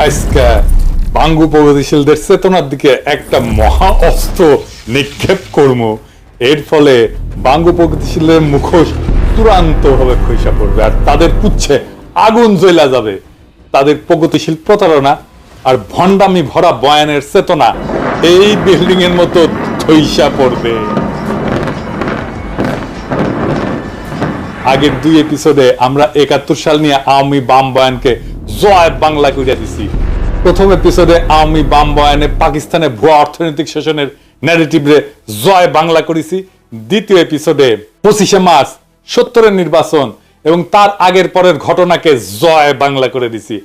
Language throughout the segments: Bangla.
আজকে বাঙ্গু প্রগতিশীলদের চেতনার দিকে একটা মহা অস্ত্র নিক্ষেপ করবো। এর ফলে বাঙ্গু প্রগতিশীলের মুখোশ চূড়ান্ত ভাবে খসে পড়বে আর তাদের পুচ্ছে আগুন জ্বলা যাবে। তাদের প্রগতিশীল প্রতারণা আর ভণ্ডামি ভরা বয়ানের চেতনা এই বিল্ডিং এর মতো ধইসা পড়বে। আগের 2 এপিসোডে আমরা 71 সাল নিয়ে আওয়ামী বাম বয়ানকে জয় বাংলা কইরা দিছি। প্রথম এপিসোডে আওয়ামী বাম বয়ানে পাকিস্তানে ভুয়া অর্থনৈতিক শোষণের ন্যারেটিভে জয় বাংলা করেছি। দ্বিতীয় এপিসোডে 25শে মার্চ 70-এর নির্বাচন এবং তার আগের পরের ঘটনাকে জয় বাংলা করে দিছি।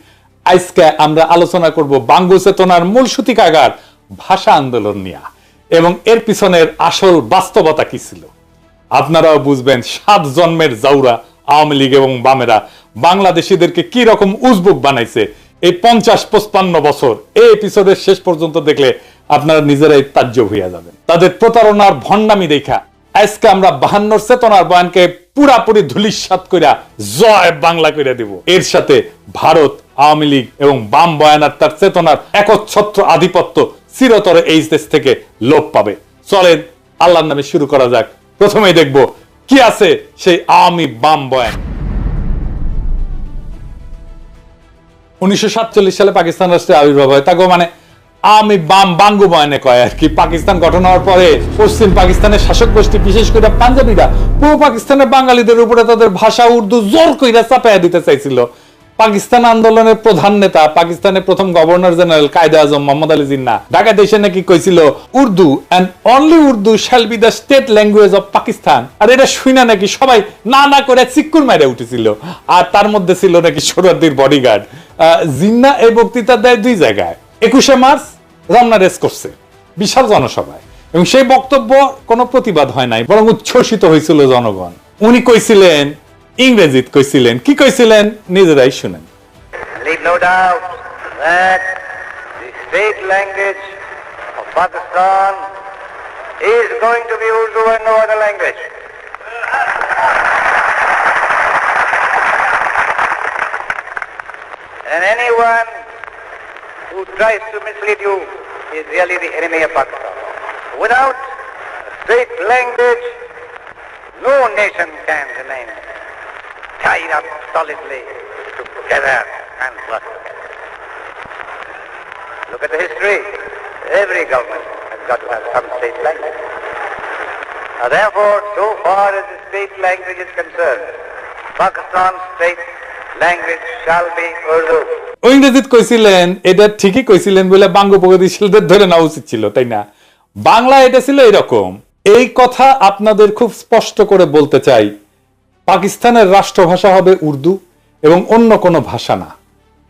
আজকে আমরা আলোচনা করব বাঙ্গু চেতনার মূল সূতিকাগার ভাষা আন্দোলন নিয়ে এবং এর পিছনের আসল বাস্তবতা কি ছিল। আপনারাও বুঝবেন 7 জন্মের জাউরা আওয়ামী লীগ এবং বামেরা বাংলাদেশিদেরকে কি রকম উজবুক বানাইছে এই 50-55 বছর। এই এপিসোডের শেষ পর্যন্ত দেখলে আপনারা নিজেরাই তাজ্জব হইয়া যাবেন। তাদের প্রতারণার ভণ্ডামি দেখা আজকে আমরা 52 চেতনার বয়ানকে পুরাপুরি ধূলিসাৎ কইরা জয় বাংলা কইরা দেব। এর সাথে ভারত, আওয়ামী লীগ এবং বাম বয়ান আর তার চেতনার একচ্ছত্র আধিপত্য চিরতরে এই দেশ থেকে লোপ পাবে। চলেন আল্লাহর নামে শুরু করা যাক। প্রথমেই দেখব কি আছে সেই আওয়ামী বাম বয়ান। 1947 সালে পাকিস্তান রাষ্ট্রের আবির্ভাব হয়। তাকে মানে আওয়ামী বাম বাঙ্গু বয়ানে কয় আর কি। পাকিস্তান গঠন হওয়ার পরে পশ্চিম পাকিস্তানের শাসক গোষ্ঠী বিশেষ করে পাঞ্জাবিরা পূর্ব পাকিস্তানের বাঙালিদের উপরে তাদের ভাষা উর্দু জোর কইরা চাপাইয়া দিতে চাইছিল। পাকিস্তান আন্দোলনের প্রধান নেতা পাকিস্তানের প্রথম গভর্নর জেনারেল কায়েদে আজম মোহাম্মদ আলী জিন্নাহ ঢাকা দেশে নাকি কইছিল Urdu and only Urdu shall be the state language of Pakistan. আর এটা শুনা নাকি সবাই না না করে চিক্কুর মাইরে উঠেছিল। আর তার মধ্যে ছিল নাকি সোহরাওয়ার্দীর বডিগার্ড। জিন্নাহ এই বক্তৃতা দেয় 2 জায়গায়। 21শে মার্চ রমনা রেস করছে বিশাল জনসভায় এবং সেই বক্তব্য কোনো প্রতিবাদ হয় নাই, বরং উচ্ছ্বসিত হয়েছিল জনগণ। উনি কইছিলেন ইংরেজিত কইছিলেন। কি কইছিলেন নিজেরাই শুনেন। Leave no doubt that the state language of Pakistan is going to be Urdu and no other language. And anyone who tries to mislead you is really the enemy of Pakistan. Without a state language, no nation can remain tied up solidly together and prosper. Look at the history. Every government has got to have some state language. Therefore, so far as the state language is concerned, Pakistan's state language shall be Urdu. ইংরেজিত কইছিলেন, এটা ঠিকই কইছিলেন বলে বাঙ্গু প্রগতিশীলদের ধরে নেওয়া উচিত ছিল, তাই না? বাংলা এটা ছিল এরকম। এই কথা আপনাদের খুব স্পষ্ট করে বলতে চাই, পাকিস্তানের রাষ্ট্রভাষা হবে উর্দু এবং অন্য কোনো ভাষা না।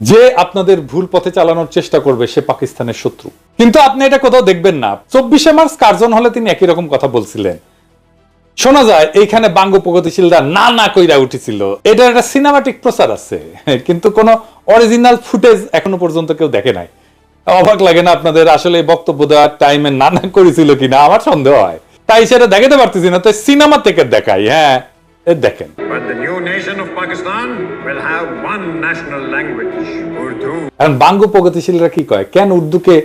যে আপনাদের ভুল পথে চালানোর চেষ্টা করবে সে পাকিস্তানের শত্রু। কিন্তু আপনি এটা কোথাও দেখবেন না। 24শে মার্চ কার্জন হলে তিনি একই রকম কথা বলছিলেন। শোনা যায় এইখানে বাঙ্গু প্রগতিশীলরা না না কইরা উঠেছিল। এটা একটা সিনেমাটিক প্রচার আছে, কিন্তু কোনো অরিজিনাল ফুটেজ এখনো পর্যন্ত কেউ দেখে নাই। অবাক লাগে না আপনাদের? আসলে বক্তব্য দেওয়ার টাইমে না না করেছিল কিনা আমার সন্দেহ হয়, তাই সেটা দেখাতে পারতেছি না। তো সিনেমা থেকে দেখাই। হ্যাঁ, দেখেন। But the new nation of Pakistan will have one national language, Urdu. এখন বাঙ্গু প্রগতিশীলরা কি কয়, কেন উর্দুকে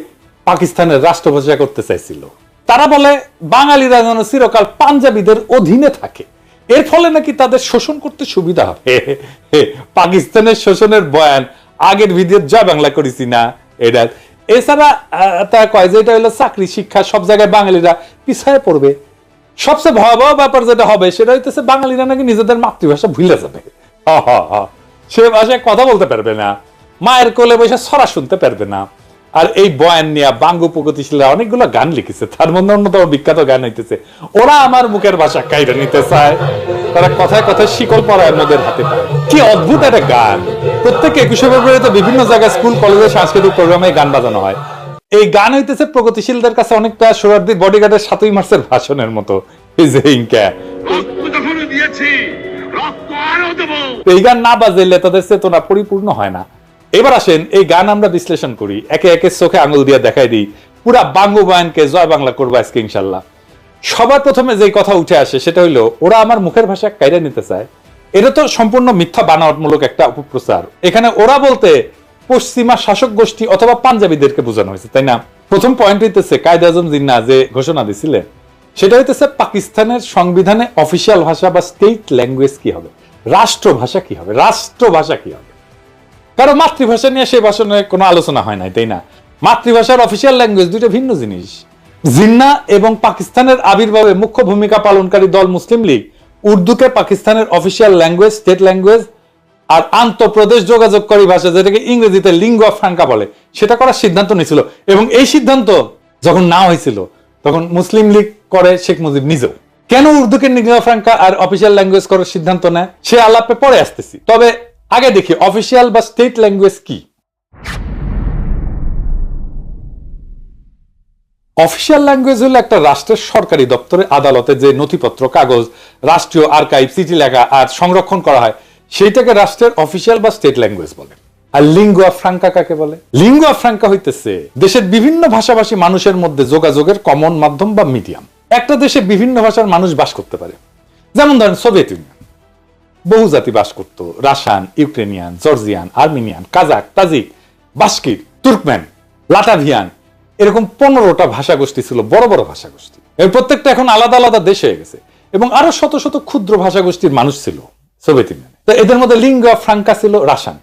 পাকিস্তানের রাষ্ট্রভাষা করতে চাইছিল? তারা বলে বাঙালিরা যেন চিরকাল পাঞ্জাবিদের অধীনে থাকে, এর ফলে নাকি তাদের শোষণ করতে সুবিধা হবে। পাকিস্তানের শোষণের বয়ান আগের ভিডিও জয় বাংলা করেছি না এটা। এছাড়া তারা কয় যে এটা হলো চাকরি শিক্ষা সব জায়গায় বাঙালিরা পিছায় পড়বে। সবচেয়ে ভয়াবহ ব্যাপার যেটা হবে সেটা হইতেছে বাঙালিরা নাকি নিজেদের মাতৃভাষা ভুলে যাবে। সে ভাষায় কথা বলতে পারবে না, মায়ের কোলে বসে ছড়া শুনতে পারবে না। আর এই বয়ান নিয়ে বাঙ্গু প্রগতিশীলরা অনেকগুলো গান লিখেছে। তার মধ্যে অন্যতম বিখ্যাত গান হইতেছে ওরা আমার মুখের ভাষা কাইরা নিতে চায়, তারা কথায় কথায় শিকল পরায় মোদের হাতে পায়। কি অদ্ভুত একটা গান। প্রত্যেক 21শে ফেব্রুয়ারিতে বিভিন্ন জায়গায় স্কুল কলেজে সাংস্কৃতিক প্রোগ্রামে গান বাজানো হয়। এই গান হইতেছে প্রগতিশীলদের কাছে অনেকটা সোহরাওয়ার্দীর বডিগার্ডের 7ই মার্চের ভাষণের মতো। এই গান না বাজাইলে তাদের চেতনা পরিপূর্ণ হয় না। এবার আসেন এই গান আমরা বিশ্লেষণ করি, একে একে চোখে আঙুল দিয়ে দেখাই দিই। পুরা বাঙ্গু বয়ানকে জয় বাংলা করবো আজকে ইনশাল্লাহ। সবার প্রথমে যে কথা উঠে আসে সেটা হইলো ওরা আমার মুখের ভাষা কাইরা নিতে চায়। এটা তো সম্পূর্ণ মিথ্যা বানাওয়াটমূলক একটা অপপ্রচার। এখানে ওরা বলতে পশ্চিমা শাসক গোষ্ঠী অথবা পাঞ্জাবিদেরকে বোঝানো হয়েছে, তাই না? প্রথম পয়েন্ট হইতেছে কায়েদ আজম জিন্নাহ যে ঘোষণা দিছিলেন সেটা হইতেছে পাকিস্তানের সংবিধানে অফিসিয়াল ভাষা বা স্টেট ল্যাঙ্গুয়েজ কি হবে, রাষ্ট্রভাষা কি হবে, রাষ্ট্রভাষা কি হবে। কারো মাতৃভাষা নিয়ে সেই ভাষণে কোনো আলোচনা হয় নাই, তাই না? মাতৃভাষার অফিসিয়াল ল্যাঙ্গুয়েজ দুইটা ভিন্ন জিনিস। জিন্নাহ এবং পাকিস্তানের আবির্ভাবে মুখ্য ভূমিকা পালনকারী দল মুসলিম লীগ উর্দুকে পাকিস্তানের অফিসিয়াল ল্যাঙ্গুয়েজ, স্টেট ল্যাঙ্গুয়েজ আর আন্তঃপ্রদেশ যোগাযোগকারী ভাষা যেটাকে ইংরেজিতে লিঙ্গুয়া ফ্রাঙ্কা বলে সেটা করার সিদ্ধান্ত নিয়েছিল। এবং এই সিদ্ধান্ত যখন না হয়েছিল তখন মুসলিম লীগ করে শেখ মুজিব নিজেও। কেন উর্দুকে লিঙ্গুয়া ফ্রাঙ্কা আর অফিসিয়াল ল্যাঙ্গুয়েজ করার সিদ্ধান্ত নেয় সে আলাপে পরে আসতেছি, তবে আগে দেখি অফিসিয়াল বা স্টেট ল্যাঙ্গুয়েজ কি। অফিসিয়াল ল্যাঙ্গুয়েজ হলো একটা রাষ্ট্রের সরকারি দপ্তরে, আদালতে যে নথিপত্র, কাগজ, রাষ্ট্রীয় আর্কাইভ, চিঠি লেখা আর সংরক্ষণ করা হয় সেইটাকে রাষ্ট্রের অফিসিয়াল বা স্টেট ল্যাঙ্গুয়েজ বলে। আর লিঙ্গুয়া ফ্রাঙ্কা কাকে বলে? লিঙ্গুয়া ফ্রাঙ্কা হইতেছে দেশের বিভিন্ন ভাষাভাষী মানুষের মধ্যে যোগাযোগের কমন মাধ্যম বা মিডিয়াম। একটা দেশে বিভিন্ন ভাষার মানুষ বাস করতে পারে, যেমন ধরেন সোভিয়েত ইউনিয়ন, বহু জাতি বাস করত, Russian, Ukrainian, Georgian, Armenian, Kazakh, Tajik, Bashkir, Turkmen, Latvian, এরকম 15টা ভাষা গোষ্ঠী ছিল, বড় বড় ভাষা গোষ্ঠী। এর প্রত্যেকটা এখন আলাদা আলাদা দেশ হয়ে গেছে এবং আরো শত শত ক্ষুদ্র ভাষা গোষ্ঠীর মানুষ ছিল সোভিয়েত ইউনিয়নে। তো এদের মধ্যে লিঙ্গুয়া ফ্রাঙ্কা ছিল রাশিয়ান,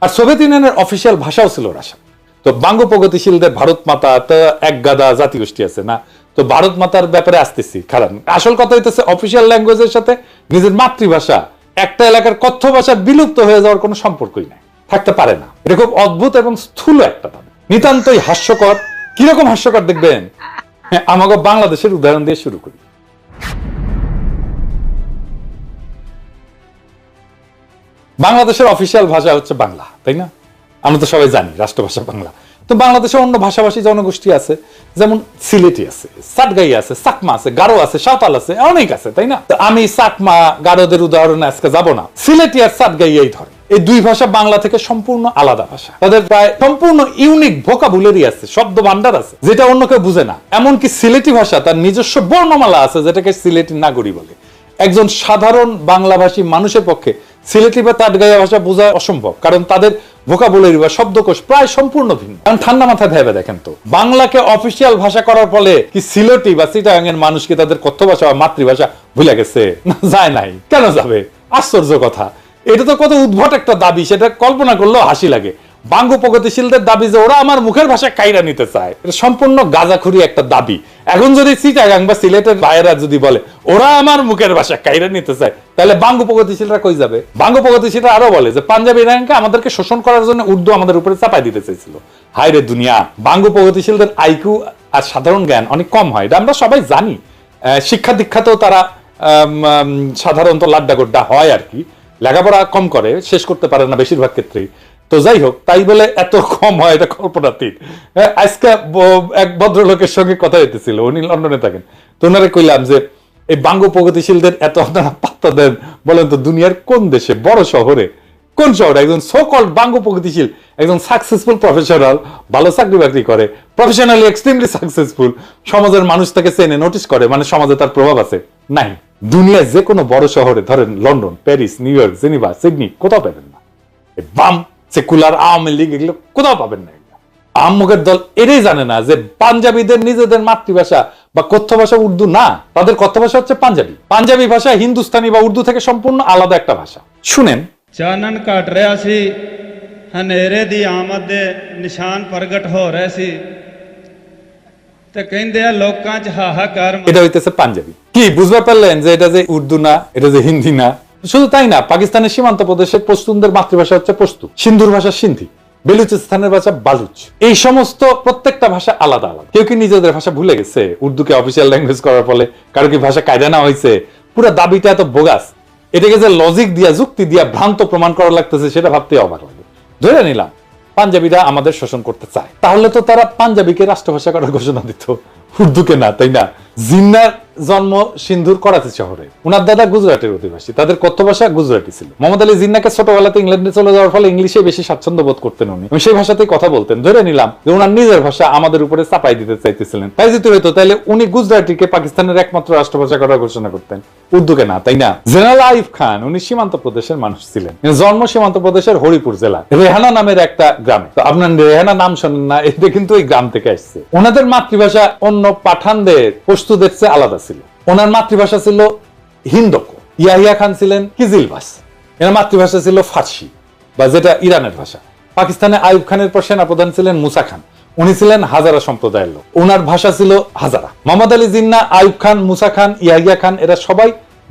আর সোভিয়েত ইউনিয়নের অফিসিয়াল ভাষাও ছিল রাশিয়ান। তো বাঙ্গ প্রগতিশীলদের ভারত মাতা তো এক গাদা জাতিগোষ্ঠী আছে না, তো ভারত মাতার ব্যাপারে আসতেছি। কারণ আসল কথা হইতেছে অফিসিয়াল ল্যাঙ্গুয়েজের সাথে নিজের মাতৃভাষা, একটা এলাকার কথ্য ভাষা বিলুপ্ত হয়ে যাওয়ার কোনো সম্পর্কই নাই, থাকতে পারে না। এটা খুব অদ্ভুত এবং স্থূল একটা ভাবে, নিতান্তই হাস্যকর। কিরকম হাস্যকর দেখবেন, আমাকে বাংলাদেশের উদাহরণ দিয়ে শুরু করি। বাংলাদেশের অফিসিয়াল ভাষা হচ্ছে বাংলা, তাই না? আমরা তো সবাই জানি রাষ্ট্রভাষা বাংলা। তো বাংলাদেশে অন্য ভাষাভাষী জনগোষ্ঠী আছে, যেমন সিলেটি আছে, সাতগাই আছে, চাকমা আছে, গারো আছে, সাঁওতাল আছে, অনেক আছে, তাই না? আমি চাকমা গারোদের উদাহরণে আজকে যাব না, সিলেটি আর সাতগাই এই ধরে। এই দুই ভাষা বাংলা থেকে সম্পূর্ণ আলাদা ভাষা, তাদের প্রায় সম্পূর্ণ ইউনিক ভোকাবুলারি আছে, শব্দ ভান্ডার আছে যেটা অন্য কেউ বুঝে না। এমনকি সিলেটি ভাষা তার নিজস্ব বর্ণমালা আছে যেটাকে সিলেটি নাগরী বলে। একজন সাধারণ বাংলাভাষী মানুষের পক্ষে সিলেটি বা তাটগাইয়া ভাষা বোঝা অসম্ভব, কারণ তাদের ভোকাবুলারি বা শব্দকোষ প্রায় সম্পূর্ণ ভিন্ন। কারণ ঠান্ডা মাথায় ভেবে দেখেন তো, বাংলাকে অফিসিয়াল ভাষা করার ফলে কি সিলেটি বা চিটাগাং এর মানুষ কি তাদের কথ্য ভাষা বা মাতৃভাষা ভুলে গেছে? না, যায় নাই। কেন যাবে? আশ্চর্য কথা। এটা তো কত উদ্ভট একটা দাবি, সেটা কল্পনা করলেও হাসি লাগে। বাঙ্গ প্রগতিশীলদের দাবি যে ওরা আমার মুখের ভাষা কাইরা নিতে চায়, এটা সম্পূর্ণ গাঁজাখুরি একটা দাবি। এখন যদি চিটাগাং বা সিলেটের বাইরা যদি বলে ওরা আমার মুখের ভাষা কাইরা নিতে চায়, তাহলে বাঙ্গ প্রগতিশীলরা কই যাবে? বাঙ্গ প্রগতিশীলরা আরো বলে যে পাঞ্জাবি ইরানকে আমাদেরকে শোষণ করার জন্য উর্দু আমাদের উপরে চাপাই দিতে চাইছিল। হায় রে দুনিয়া! বাঙ্গ প্রগতিশীলদের আইকিউ আর সাধারণ জ্ঞান অনেক কম হয়, এটা আমরা সবাই জানি। শিক্ষা দীক্ষাতেও তারা সাধারণত লাড্ডা গোড্ডা হয় আর কি, লেখাপড়া কম করে, শেষ করতে পারে না বেশিরভাগ ক্ষেত্রেই। তো যাই হোক, তাই বলে এত কম হয় এটা কল্পনাতীত। আজকে এক ভদ্রলোকের সঙ্গে কথা হইতেছিল, উনি লন্ডনে থাকেন। তো ওনারে কইলাম যে এই বাঙ্গ প্রগতিশীলদের এত আপনারা পাত্তা দেন, বলেন তো দুনিয়ার কোন দেশে, বড় শহরে, কোন শহরে একজন সো কল্ড বাঙ্গ প্রগতিশীল, একজন সাকসেসফুল প্রফেশনাল, ভালো চাকরি বাকরি করে, প্রফেশনালি এক্সট্রিমলি সাকসেসফুল, সমাজের মানুষ তাকে চেনে, নোটিস করে, মানে সমাজে তার প্রভাব আছে? নাই। দুনিয়ায় যে কোনো বড় শহরে, ধরেন London, Paris, new York, Geneva, Sydney, কোথাও পাবেন না। বাম সেকুলার আওয়ামী লীগ এগুলো কোথাও পাবেন না। আহম্মকের দল এটাই জানে না যে পাঞ্জাবিদের নিজেদের মাতৃভাষা বা কথ্য ভাষা উর্দু না, তাদের কথ্য ভাষা হচ্ছে পাঞ্জাবি। পাঞ্জাবি ভাষা হিন্দুস্তানি বা উর্দু থেকে সম্পূর্ণ আলাদা একটা ভাষা। শুনেন, ਚਾਨਣ ਘਟ ਰਿਹਾ ਸੀ, ਹਨੇਰੇ ਦੀ ਆਮਦ ਦੇ ਨਿਸ਼ਾਨ ਪ੍ਰਗਟ ਹੋ ਰਹੇ ਸੀ ਤੇ ਕਹਿੰਦੇ ਆ ਲੋਕਾਂ 'ਚ ਹਾਹਾਕਾਰ। এটা হইতেছে পাঞ্জাবি। কি বুঝতে পারলেন যে এটা যে উর্দু না, এটা যে হিন্দি না? শুধু তাই না, পাকিস্তানের সীমান্ত প্রদেশের পশতুনদের মাতৃভাষা হচ্ছে পশতু, সিন্ধুর ভাষা সিন্ধি, বেলুচিস্তানের ভাষা বালুচ। এই সমস্ত প্রত্যেকটা ভাষা আলাদা আলাদা। কেউ কি নিজেদের ভাষা ভুলে গেছে উর্দুকে অফিসিয়াল ল্যাঙ্গুয়েজ করার ফলে? কারো কি ভাষা কায়দা না হয়েছে? পুরো দাবিটা এত বোগাস, এটাকে যে লজিক দিয়া, যুক্তি দিয়া ভ্রান্ত প্রমাণ করা লাগতেছে সেটা ভাবতে অবাক লাগে। ধরে নিলাম পাঞ্জাবিরা আমাদের শোষণ করতে চায়, তাহলে তো তারা পাঞ্জাবিকে রাষ্ট্রভাষা করার ঘোষণা দিত, উর্দুকে না, তাই না? জিন্নার জন্ম সিন্ধুর করাচি শহরে। উনার দাদা গুজরাটের অধিবাসী, তাদের কথ্য ভাষা গুজরাটি ছিল। মোহাম্মদ আলী জিন্নাকে ছোটবেলাতে ইংল্যান্ডে চলে যাওয়ার ফলে ইংলিশে বেশি স্বাচ্ছন্দ্য বোধ করতেন উনি, সেই ভাষাতেই কথা বলতেন। ধরে নিলাম যে উনার নিজের ভাষা আমাদের উপরে চাপাই দিতে চাইতেছিলেন। তাই যদি হইতো তাহলে উনি গুজরাটিকে পাকিস্তানের একমাত্র রাষ্ট্রভাষা করার ঘোষণা করতেন, উর্দুকে না, তাই না? জেনারেল আইয়ুব খান উনি সীমান্ত প্রদেশের মানুষ ছিলেন, জন্ম সীমান্ত প্রদেশের হরিপুর জেলা রেহানা নামের একটা গ্রামে। তো আপনার রেহানা নাম শোনেন না, এটা কিন্তু ওই গ্রাম থেকে আসছে। ওনাদের মাতৃভাষা অন্য পাঠানদের পশতুদের চেয়ে আলাদা ছিল। ওনার মাতৃভাষা ছিল হিন্দকো। ইয়াহিয়া খান ছিলেন কিজিলবাস, এর মাতৃভাষা ছিল ফার্সি বা যেটা ইরানের ভাষা। পাকিস্তানে আইয়ুব খানের পর সেনাপ্রধান ছিলেন মুসা খান, উনি ছিলেন হাজারা সম্প্রদায়ের লোক, ওনার ভাষা ছিল হাজারা। মোহাম্মদ আলী জিন্নাহ, আইয়ুব খান, মুসা খান, ইয়াহিয়া খান এরা সবাই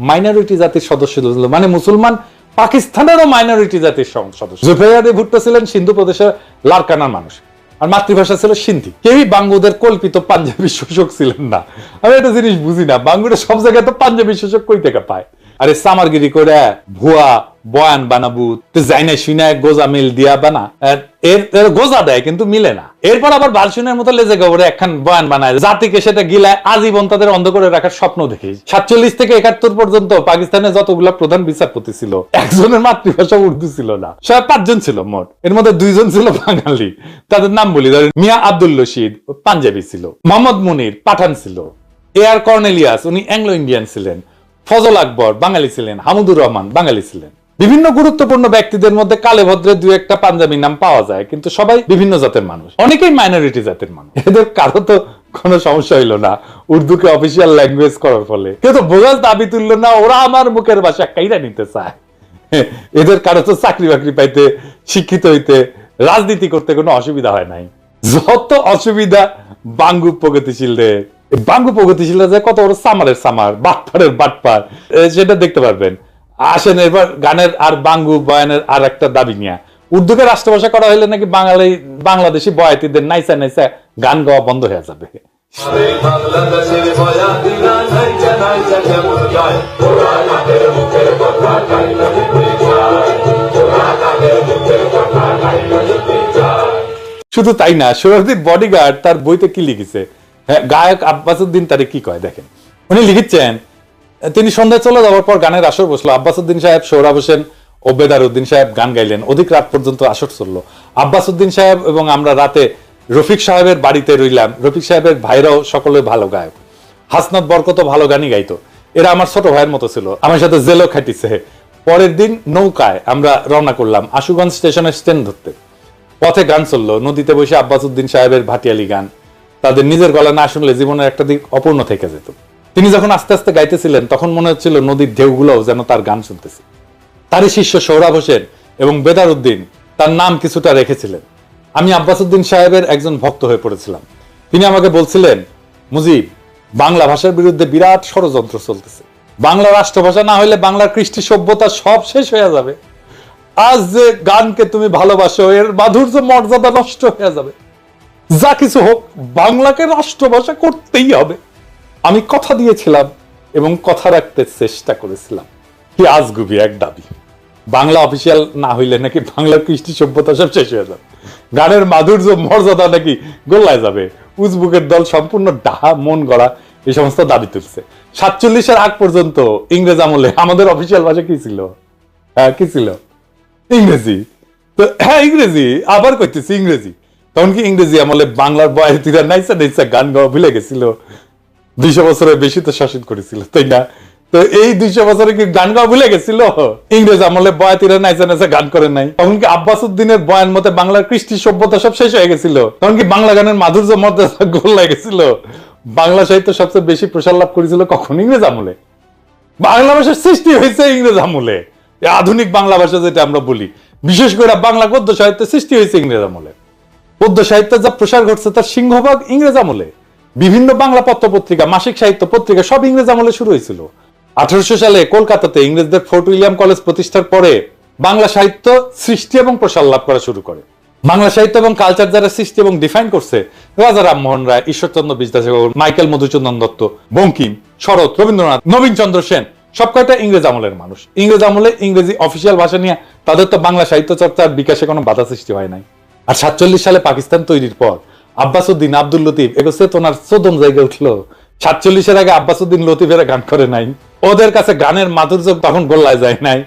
মাইনরিটি জাতির সদস্য ছিল, মানে মুসলমান পাকিস্তানেরও মাইনরিটি জাতির সদস্য। জুলফিকার আলী ভুট্টো ছিলেন সিন্ধু প্রদেশের লারকানার মানুষ, আর মাতৃভাষা ছিল সিন্ধি। কেউই বাঙ্গুদের কল্পিত পাঞ্জাবি শোষক ছিলেন না। আমি একটা জিনিস বুঝি না, বাঙ্গুরা সব জায়গায় তো পাঞ্জাবি শোষক কই থেকে পায়? আরে সামারগিরি করে ভুয়া বয়ান বানাবু জাইনা শুনে গোজা মিল দিয়া বানা, এর গোজা দেয় কিন্তু মিলে না। এরপর আবার বালসুনের মতো লেজে গোবরে একখান বয়ান বানায়, জাতিকে সেটা গিলায় আজীবন তাদের অন্ধ করে রাখার স্বপ্ন দেখি। 47 থেকে 71 পর্যন্ত পাকিস্তানে যতগুলা প্রধান বিচারপতি ছিল, একজনের মাতৃভাষা উর্দু ছিল না। সব 5 জন ছিল মোট, এর মধ্যে 2 জন ছিল বাঙালি। তাদের নাম বলি, ধরেন মিয়া আব্দুল রশিদ পাঞ্জাবি ছিল, মোহাম্মদ মুনির পাঠান ছিল, এআর কর্নেলিয়াস উনি অ্যাংলো ইন্ডিয়ান ছিলেন, ফজল আকবর বাঙালি ছিলেন, হামুদুর রহমান বাঙালি ছিলেন। বিভিন্ন গুরুত্বপূর্ণ ব্যক্তিদের মধ্যে কালে ভদ্রে 2-1টা পাঞ্জাবি নাম পাওয়া যায়, কিন্তু সবাই বিভিন্ন জাতের মানুষ, অনেকেই মাইনরিটি জাতের মানুষ। এদের কারো তো কোনো সমস্যা হইলো না উর্দুকে অফিসিয়াল ল্যাঙ্গুয়েজ করার ফলে, কেউ তো বোঝার দাবি তুললো না, ওরা আমার মুখের ভাষা কাইরা নিতে চায়। এদের কারো তো চাকরি বাকরি পাইতে, শিক্ষিত হইতে, রাজনীতি করতে কোনো অসুবিধা হয় নাই। যত অসুবিধা বাঙ্গু প্রগতিশীলদের। বাঙ্গু প্রগতিশীলরা যে কত বড় সামারের সামার, বাটপারের বাটপার, সেটা দেখতে পারবেন। আসেন এবার গানের আর বাঙ্গু বয়ানের আর একটা দাবি নিয়ে। উর্দুকে রাষ্ট্রভাষা করা হলে নাকি বাংলাদেশি বয়াতিদের নাইসা নাইসা গান গাওয়া বন্ধ হয়ে যাবে। শুধু তাই না, সোহরাওয়ার্দীর বডিগার্ড তার বইতে কি লিখেছে, হ্যাঁ, গায়ক আব্বাসউদ্দিন তারে কি কয় দেখেন। উনি লিখেছেন, তিনি সন্ধ্যায় চলে যাওয়ার পর গানের আসর বসলো। আব্বাসউদ্দিন সাহেব, সোহরাব হোসেন ও বেদারউদ্দিন সাহেব গান গাইলেন। অধিক রাত পর্যন্ত আসর চললো। আব্বাসউদ্দিন সাহেব এবং আমরা রাতে রফিক সাহেবের বাড়িতে রইলাম। রফিক সাহেবের ভাইরাও সকলে ভালো গায়ক, হাসনাত বরকত ভালো গানই গাইতো। এরা আমার ছোট ভাইয়ের মতো ছিল, আমার সাথে জেলও খাটিছে। পরের দিন নৌকায় আমরা রওনা করলাম আশুগঞ্জ স্টেশনের স্ট্যান্ড ধরতে। পথে গান চললো, নদীতে বসে আব্বাসউদ্দিন সাহেবের ভাটিয়ালি গান। তাদের নিজের গলা না শুনলে জীবনের একটা দিক অপূর্ণ থেকে যেত। তিনি যখন আস্তে আস্তে গাইতেছিলেন তখন মনে হচ্ছিল নদীর ঢেউগুলোও যেন তার গান শুনতেছে। তারই শিষ্য সোহরাব হোসেন এবং বেদারউদ্দিন তার নাম কিছুটা রেখেছিলেন। আমি আব্বাসউদ্দিন সাহেবের একজন ভক্ত হয়ে পড়েছিলাম। তিনি আমাকে বলছিলেন, মুজিব, বাংলা ভাষার বিরুদ্ধে বিরাট ষড়যন্ত্র চলতেছে। বাংলা রাষ্ট্রভাষা না হলে বাংলার কৃষ্টি সভ্যতা সব শেষ হয়ে যাবে। আজ যে গানকে তুমি ভালোবাসো এর মাধুর্য মর্যাদা নষ্ট হয়ে যাবে। যা কিছু হোক, বাংলাকে রাষ্ট্রভাষা করতেই হবে। আমি কথা দিয়েছিলাম এবং কথা রাখতে চেষ্টা করেছিলাম। কি আজগুবি এক দাবি। বাংলা অফিসিয়াল না হইলে নাকি বাংলার কৃষ্টি সভ্যতা সব শেষ হয়ে যাবে, গানের মাধুর্য মর্যাদা নাকি গোল্লায় যাবে। উজবুকের দল সম্পূর্ণ ডাহা মন গড়া এই সমস্ত দাবি তুলছে। 47-এর আগ পর্যন্ত ইংরেজ আমলে আমাদের অফিসিয়াল ভাষা কি ছিল? হ্যাঁ, কি ছিল? ইংরেজি। তো হ্যাঁ, ইংরেজি, আবার কইতেছি ইংরেজি। তখন কি ইংরেজি আমলে বাংলার বয়াতিরা নাইসা নাইসা গান গাওয়া ভুলে গেছিল? 200 বছরের বেশি তো শাসন করেছিল, তাই না? তো এই 200 বছরে কি গান গাওয়া ভুলে গেছিল? ইংরেজ আমলে বয়াতিরা নাইসা নাইসা গান করে নাই? তখন কি আব্বাসউদ্দিনের বয়ান মতে বাংলার কৃষ্টি সভ্যতা সব শেষ হয়ে গেছিল? তখন কি বাংলা গানের মাধুর্য মর্যাদা গোল্লায় গেছিল? বাংলা সাহিত্য সবচেয়ে বেশি প্রসার লাভ করেছিল কখন? ইংরেজ আমলে। বাংলা ভাষার সৃষ্টি হয়েছে ইংরেজ আমলে। আধুনিক বাংলা ভাষা যেটা আমরা বলি, বিশেষ করে বাংলা গদ্য সাহিত্যের সৃষ্টি হয়েছে ইংরেজ আমলে। পদ্য সাহিত্যের যা প্রসার ঘটছে তার সিংহভাগ ইংরেজ আমলে। বিভিন্ন বাংলা পত্র পত্রিকা, মাসিক সাহিত্য পত্রিকা সব ইংরেজ আমলে শুরু হয়েছিল। 1800 সালে কলকাতাতে ইংরেজদের ফোর্ট উইলিয়াম কলেজ প্রতিষ্ঠার পরে বাংলা সাহিত্য সৃষ্টি এবং প্রসার লাভ করা শুরু করে। বাংলা সাহিত্য এবং কালচার যারা সৃষ্টি এবং ডিফাইন করছে, রাজা রামমোহন রায়, ঈশ্বরচন্দ্র বিদ্যাসাগর, মাইকেল মধুসূদন দত্ত, বঙ্কিম, শরৎ, রবীন্দ্রনাথ, নবীন চন্দ্র সেন, সব কয়টা ইংরেজ আমলের মানুষ। ইংরেজ আমলে ইংরেজি অফিসিয়াল ভাষা নিয়ে তাদের তো বাংলা সাহিত্য চর্চার বিকাশে কোনো বাধা সৃষ্টি হয় নাই। আর 47 সালে পাকিস্তান তৈরির পর আব্বাসউদ্দিন, আব্দুল লতিফ এগো চেতনার চোদন জায়গায় উঠলো। 47-এর আগে আব্বাসউদ্দিন লতিফেরা গান করে নাই, ওদের কাছে গানের মাধুর্য তখন গোল্লায় যায় নাই।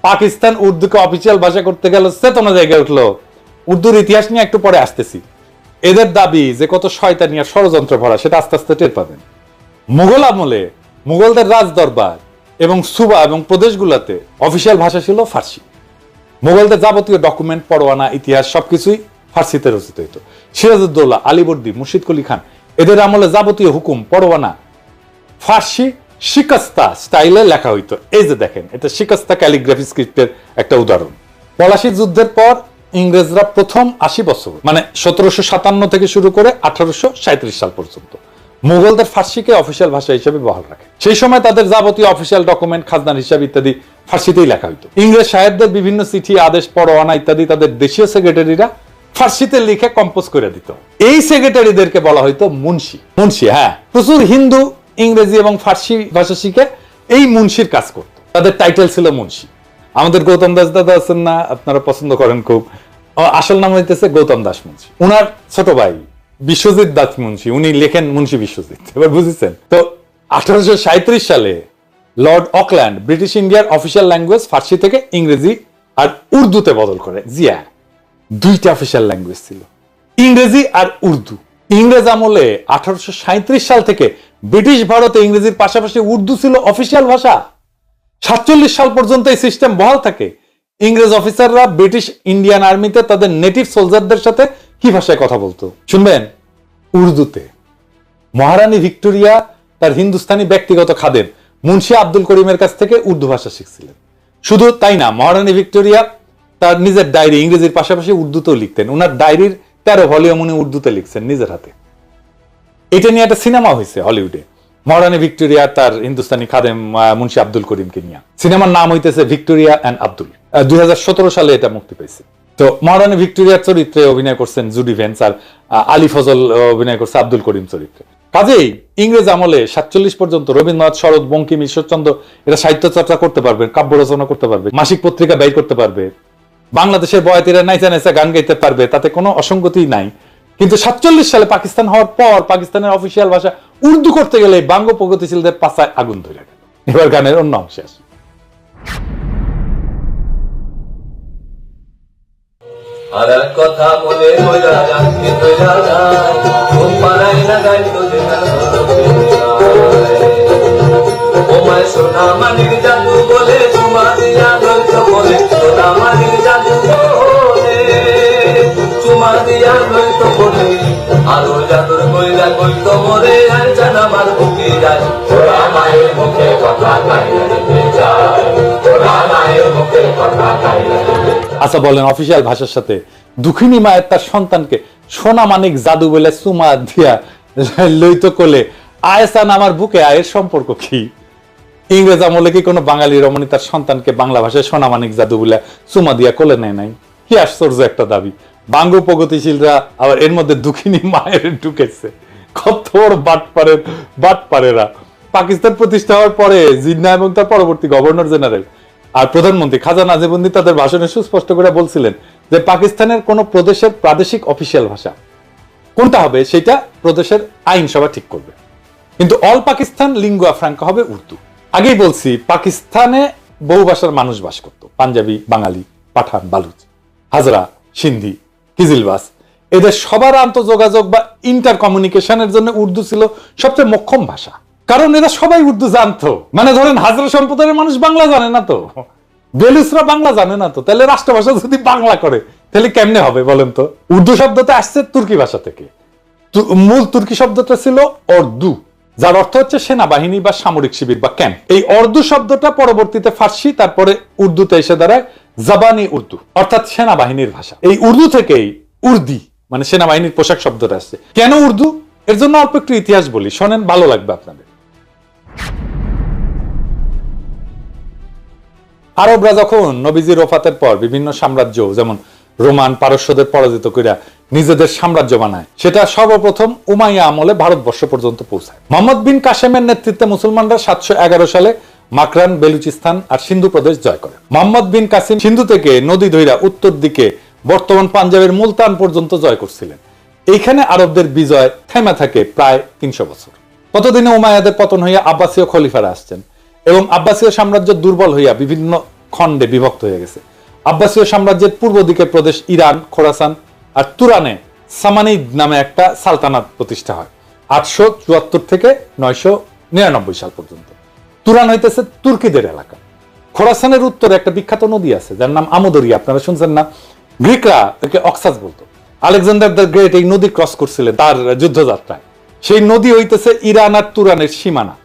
পাকিস্তান উর্দুকে অফিসিয়াল ভাষা করতে গেল, চেতনা জায়গায় উঠলো। উর্দুর ইতিহাস নিয়ে একটু পরে আসতেছি। এদের দাবি যে কত শয়তানি আর ষড়যন্ত্র ভরা, সেটা আস্তে আস্তে টের পাবেন। মুঘল আমলে মুঘলদের রাজ দরবার এবং সুবা এবং প্রদেশগুলোতে অফিসিয়াল ভাষা ছিল ফার্সি। মুঘলদের যাবতীয় ডকুমেন্ট, পরোয়ানা, ইতিহাস সবকিছুই ফার্সিতে রচিত হইত। সিরাজউদ্দৌলা, আলীবর্দী, মুর্শিদ কুলি খান, এদের আমলে যাবতীয় হুকুম, পরোয়ানা ফার্সি শিকাস্তা স্টাইলে লেখা হইতো। এই যে দেখেন, এটা শিকাস্তা ক্যালিগ্রাফি স্ক্রিপ্টের একটা উদাহরণ। পলাশী যুদ্ধের পর ইংরেজরা প্রথম 80 বছর, মানে 1757 থেকে শুরু করে 1837 সাল পর্যন্ত মুঘলদের ফার্সিকে অফিসিয়াল ভাষা হিসেবে বহাল রাখে। সেই সময় তাদের যাবতীয় অফিসিয়াল ডকুমেন্ট, খাজনার হিসাব ইত্যাদি ফার্সিতেই লেখা হইতো। ইংরেজ সাহেবদের বিভিন্ন চিঠি, আদেশ, পরোয়ানা ইত্যাদি তাদের দেশীয় সেক্রেটারিরা ফার্সিতে লিখে কম্পোজ করে দিত। এই সেক্রেটারিদেরকে বলা হইতো মুন্সি। মুন্সি, হ্যাঁ, প্রচুর হিন্দু ইংরেজি এবং ফার্সি ভাষা শিখে এই মুন্সির কাজ করত। তাদের টাইটেল ছিল মুন্সি। আমাদের গৌতম দাস দাদা আছেন না, আপনারা পছন্দ করেন খুব, আসল নাম হইতেছে গৌতম দাস মুন্সি। উনার ছোট ভাই বিশ্বজিৎ দাস মুন্সি, উনি লেখেন মুন্সি বিশ্বজিৎ। এবার বুঝেছেন তো? 1837 সালে লর্ড অকল্যান্ড ব্রিটিশ ইন্ডিয়ার অফিসিয়াল ল্যাঙ্গুয়েজ ফার্সি থেকে ইংরেজি আর উর্দুতে বদল করে। জিয়া, দুইটা অফিসিয়াল ল্যাঙ্গুয়েজ ছিল, ইংরেজি আর উর্দু। ইংরেজ আমলে 1837 সাল থেকে ব্রিটিশ ভারতে ইংরেজির পাশাপাশি উর্দু ছিল অফিসিয়াল ভাষা। 47 সাল পর্যন্ত এই সিস্টেম বহাল থাকে। ইংরেজ অফিসাররা ব্রিটিশ ইন্ডিয়ান আর্মিতে তাদের নেটিভ সোলজারদের সাথে কি ভাষায় কথা বলতো শুনবেন? উর্দুতে। মহারানী ভিক্টোরিয়া তার হিন্দুস্তানি ব্যক্তিগত খাদেম মুন্সি আব্দুল করিমের কাছ থেকে উর্দু ভাষা শিখছিলেন। শুধু তাই না, মহারানী ভিক্টোরিয়া তার নিজের ডায়েরি ইংরেজির পাশাপাশি উর্দুতেও লিখতেন। ওনার ডায়েরির 13 ভলিউম উনি উর্দুতে লিখছেন নিজের হাতে। এটা নিয়ে একটা সিনেমা হয়েছে হলিউডে, মহারানী ভিক্টোরিয়া তার হিন্দুস্তানি খাদেম মুন্সি আব্দুল করিমকে নিয়ে। সিনেমার নাম হইতেছে ভিক্টোরিয়া অ্যান্ড আব্দুল। 2017 সালে এটা মুক্তি পেয়েছে। তো মহারানী ভিক্টোরিয়ার চরিত্রে অভিনয় করছেন জুডি ভেন্স, আর আলী ফজল অভিনয় করছে আব্দুল করিম চরিত্রে। কাজেই ইংরেজ আমলে 47 পর্যন্ত রবীন্দ্রনাথ, শরৎ, বঙ্কিম, ঈশ্বরচন্দ্র এরা সাহিত্য চর্চা করতে পারবে, কাব্য রচনা করতে পারবে, মাসিক পত্রিকা ব্যয় করতে পারবে, বাংলাদেশের বয়াতিরা নাইচা নাইচা গান গাইতে পারবে, তাতে কোনো অসঙ্গতি নাই। কিন্তু 47 সালে পাকিস্তান হওয়ার পর পাকিস্তানের অফিসিয়াল ভাষা উর্দু করতে গেলে বাঙ্গ প্রগতিশীলদের পাছায় আগুন ধরে গেল। এবার গানের অন্য অংশে আসি। আর এক কথা বলে কইরা রাখি কইরা যায় ঘুম পাড়াই না গাই তো দেখার ওমায় সোনা মানিক জাদু বলে চুমা দিয়া নয়ত বলে সোনা মানিক জাদু বলে চুমা দিয়া নয়ত বলে আরো জাদুর কইরা কইতো মরে আর জানা মার বুকে যায় ওরা মায়ের মুখে কথা কাইতে যায় ওরা মায়ের মুখে কথা কাইতে। আচ্ছা বলেন, অফিসিয়াল ভাষার সাথে দুঃখিনী মায়ের তার সন্তানকে সোনা মানিক জাদু বলে চুমা দিয়া লইত কোলে আয়সান আমার বুকে, আয়ের সম্পর্ক কি? ইংরেজ আমলে কি কোনো বাঙালি রমণী তার সন্তানকে বাংলা ভাষায় সোনা মানিক জাদু বলে চুমা দিয়া কোলে নেয় নাই? কি আশ্চর্য একটা দাবি। বাঙ্গ প্রগতিশীলরা আবার এর মধ্যে দুঃখিনী মায়ের ঢুকেছে। কত বড় বাটপারেরা। পাকিস্তান প্রতিষ্ঠা হওয়ার পরে জিন্নাহ এবং তার পরবর্তী গভর্নর জেনারেল আর প্রধানমন্ত্রী খাজা নাজিবুদ্দিন তাদের ভাষণে সুস্পষ্ট করে বলছিলেন যে পাকিস্তানের কোন প্রদেশের প্রাদেশিক অফিসিয়াল ভাষা কোনটা হবে সেটা প্রদেশের আইনসভা ঠিক করবে, কিন্তু অল পাকিস্তান লিঙ্গুয়া ফ্রাঙ্কা হবে উর্দু। আগেই বলছি, পাকিস্তানে বহু ভাষার মানুষ বাস করত, পাঞ্জাবি, বাঙালি, পাঠান, বালুচ, হাজরা, সিন্ধি, কিজিলবাস। এদের সবার আন্তঃযোগাযোগ বা ইন্টার কমিউনিকেশনের জন্য উর্দু ছিল সবচেয়ে মোক্ষম ভাষা, কারণ এরা সবাই উর্দু জানতো। মানে ধরেন হাজরা সম্প্রদায়ের মানুষ বাংলা জানে না তো, বেলুচরা বাংলা জানে না তো, তাহলে রাষ্ট্রভাষা যদি বাংলা করে তাহলে কেমনে হবে বলেন তো? উর্দু শব্দটা আসছে তুর্কি ভাষা থেকে। মূল তুর্কি শব্দটা ছিল অর্দু, যার অর্থ হচ্ছে সেনাবাহিনী বা সামরিক শিবির বা ক্যাম্প। এই অর্দু শব্দটা পরবর্তীতে ফার্সি, তারপরে উর্দুতে এসে দাঁড়ায় জাবানি উর্দু, অর্থাৎ সেনাবাহিনীর ভাষা। এই উর্দু থেকেই উর্দি মানে সেনাবাহিনীর পোশাক শব্দটা আসছে। কেন উর্দু? এর জন্য অল্প একটু ইতিহাস বলি, শোনেন, ভালো লাগবে আপনাদের। আরবরা যখন নবীজির ওফাতের পর বিভিন্ন সাম্রাজ্য যেমন রোমান, পারস্যদের পরাজিত করে নিজেদের সাম্রাজ্য বানায়, সেটা সর্বপ্রথম উমাইয়া আমলে ভারতবর্ষ পর্যন্ত পৌঁছায়। মোহাম্মদ বিন কাসেমের নেতৃত্বে মুসলমানরা 711 সালে মাকরান, বেলুচিস্তান আর সিন্ধু প্রদেশ জয় করে। মোহাম্মদ বিন কাসিম সিন্ধু থেকে নদী ধইরা উত্তর দিকে বর্তমান পাঞ্জাবের মুলতান পর্যন্ত জয় করছিলেন। এইখানে আরবদের বিজয় থেমে থাকে প্রায় 300 বছর। ততদিনে উমাইয়াদের পতন হইয়া আব্বাসীয় খলিফারা আসছেন এবং আব্বাসীয় সাম্রাজ্য দুর্বল হইয়া বিভিন্ন খণ্ডে বিভক্ত হয়ে গেছে। আব্বাসীয় সাম্রাজ্যের পূর্ব দিকের প্রদেশ ইরান, খোরাসান আর তুরানে সামানিদ নামে একটা সালতানাত প্রতিষ্ঠা হয় 874 থেকে 999 সাল পর্যন্ত। তুরান হইতেছে তুর্কিদের এলাকা। খোরাসানের উত্তরে একটা বিখ্যাত নদী আছে যার নাম আমোদরিয়া, আপনারা শুনছেন না? গ্রিকরা একে অক্সাস বলতো। আলেকজান্ডার দ্য গ্রেট এই নদী ক্রস করছিলেন তার যুদ্ধযাত্রায়। সেই নদী হইতেছে ইরান আর তুরানের সীমানা।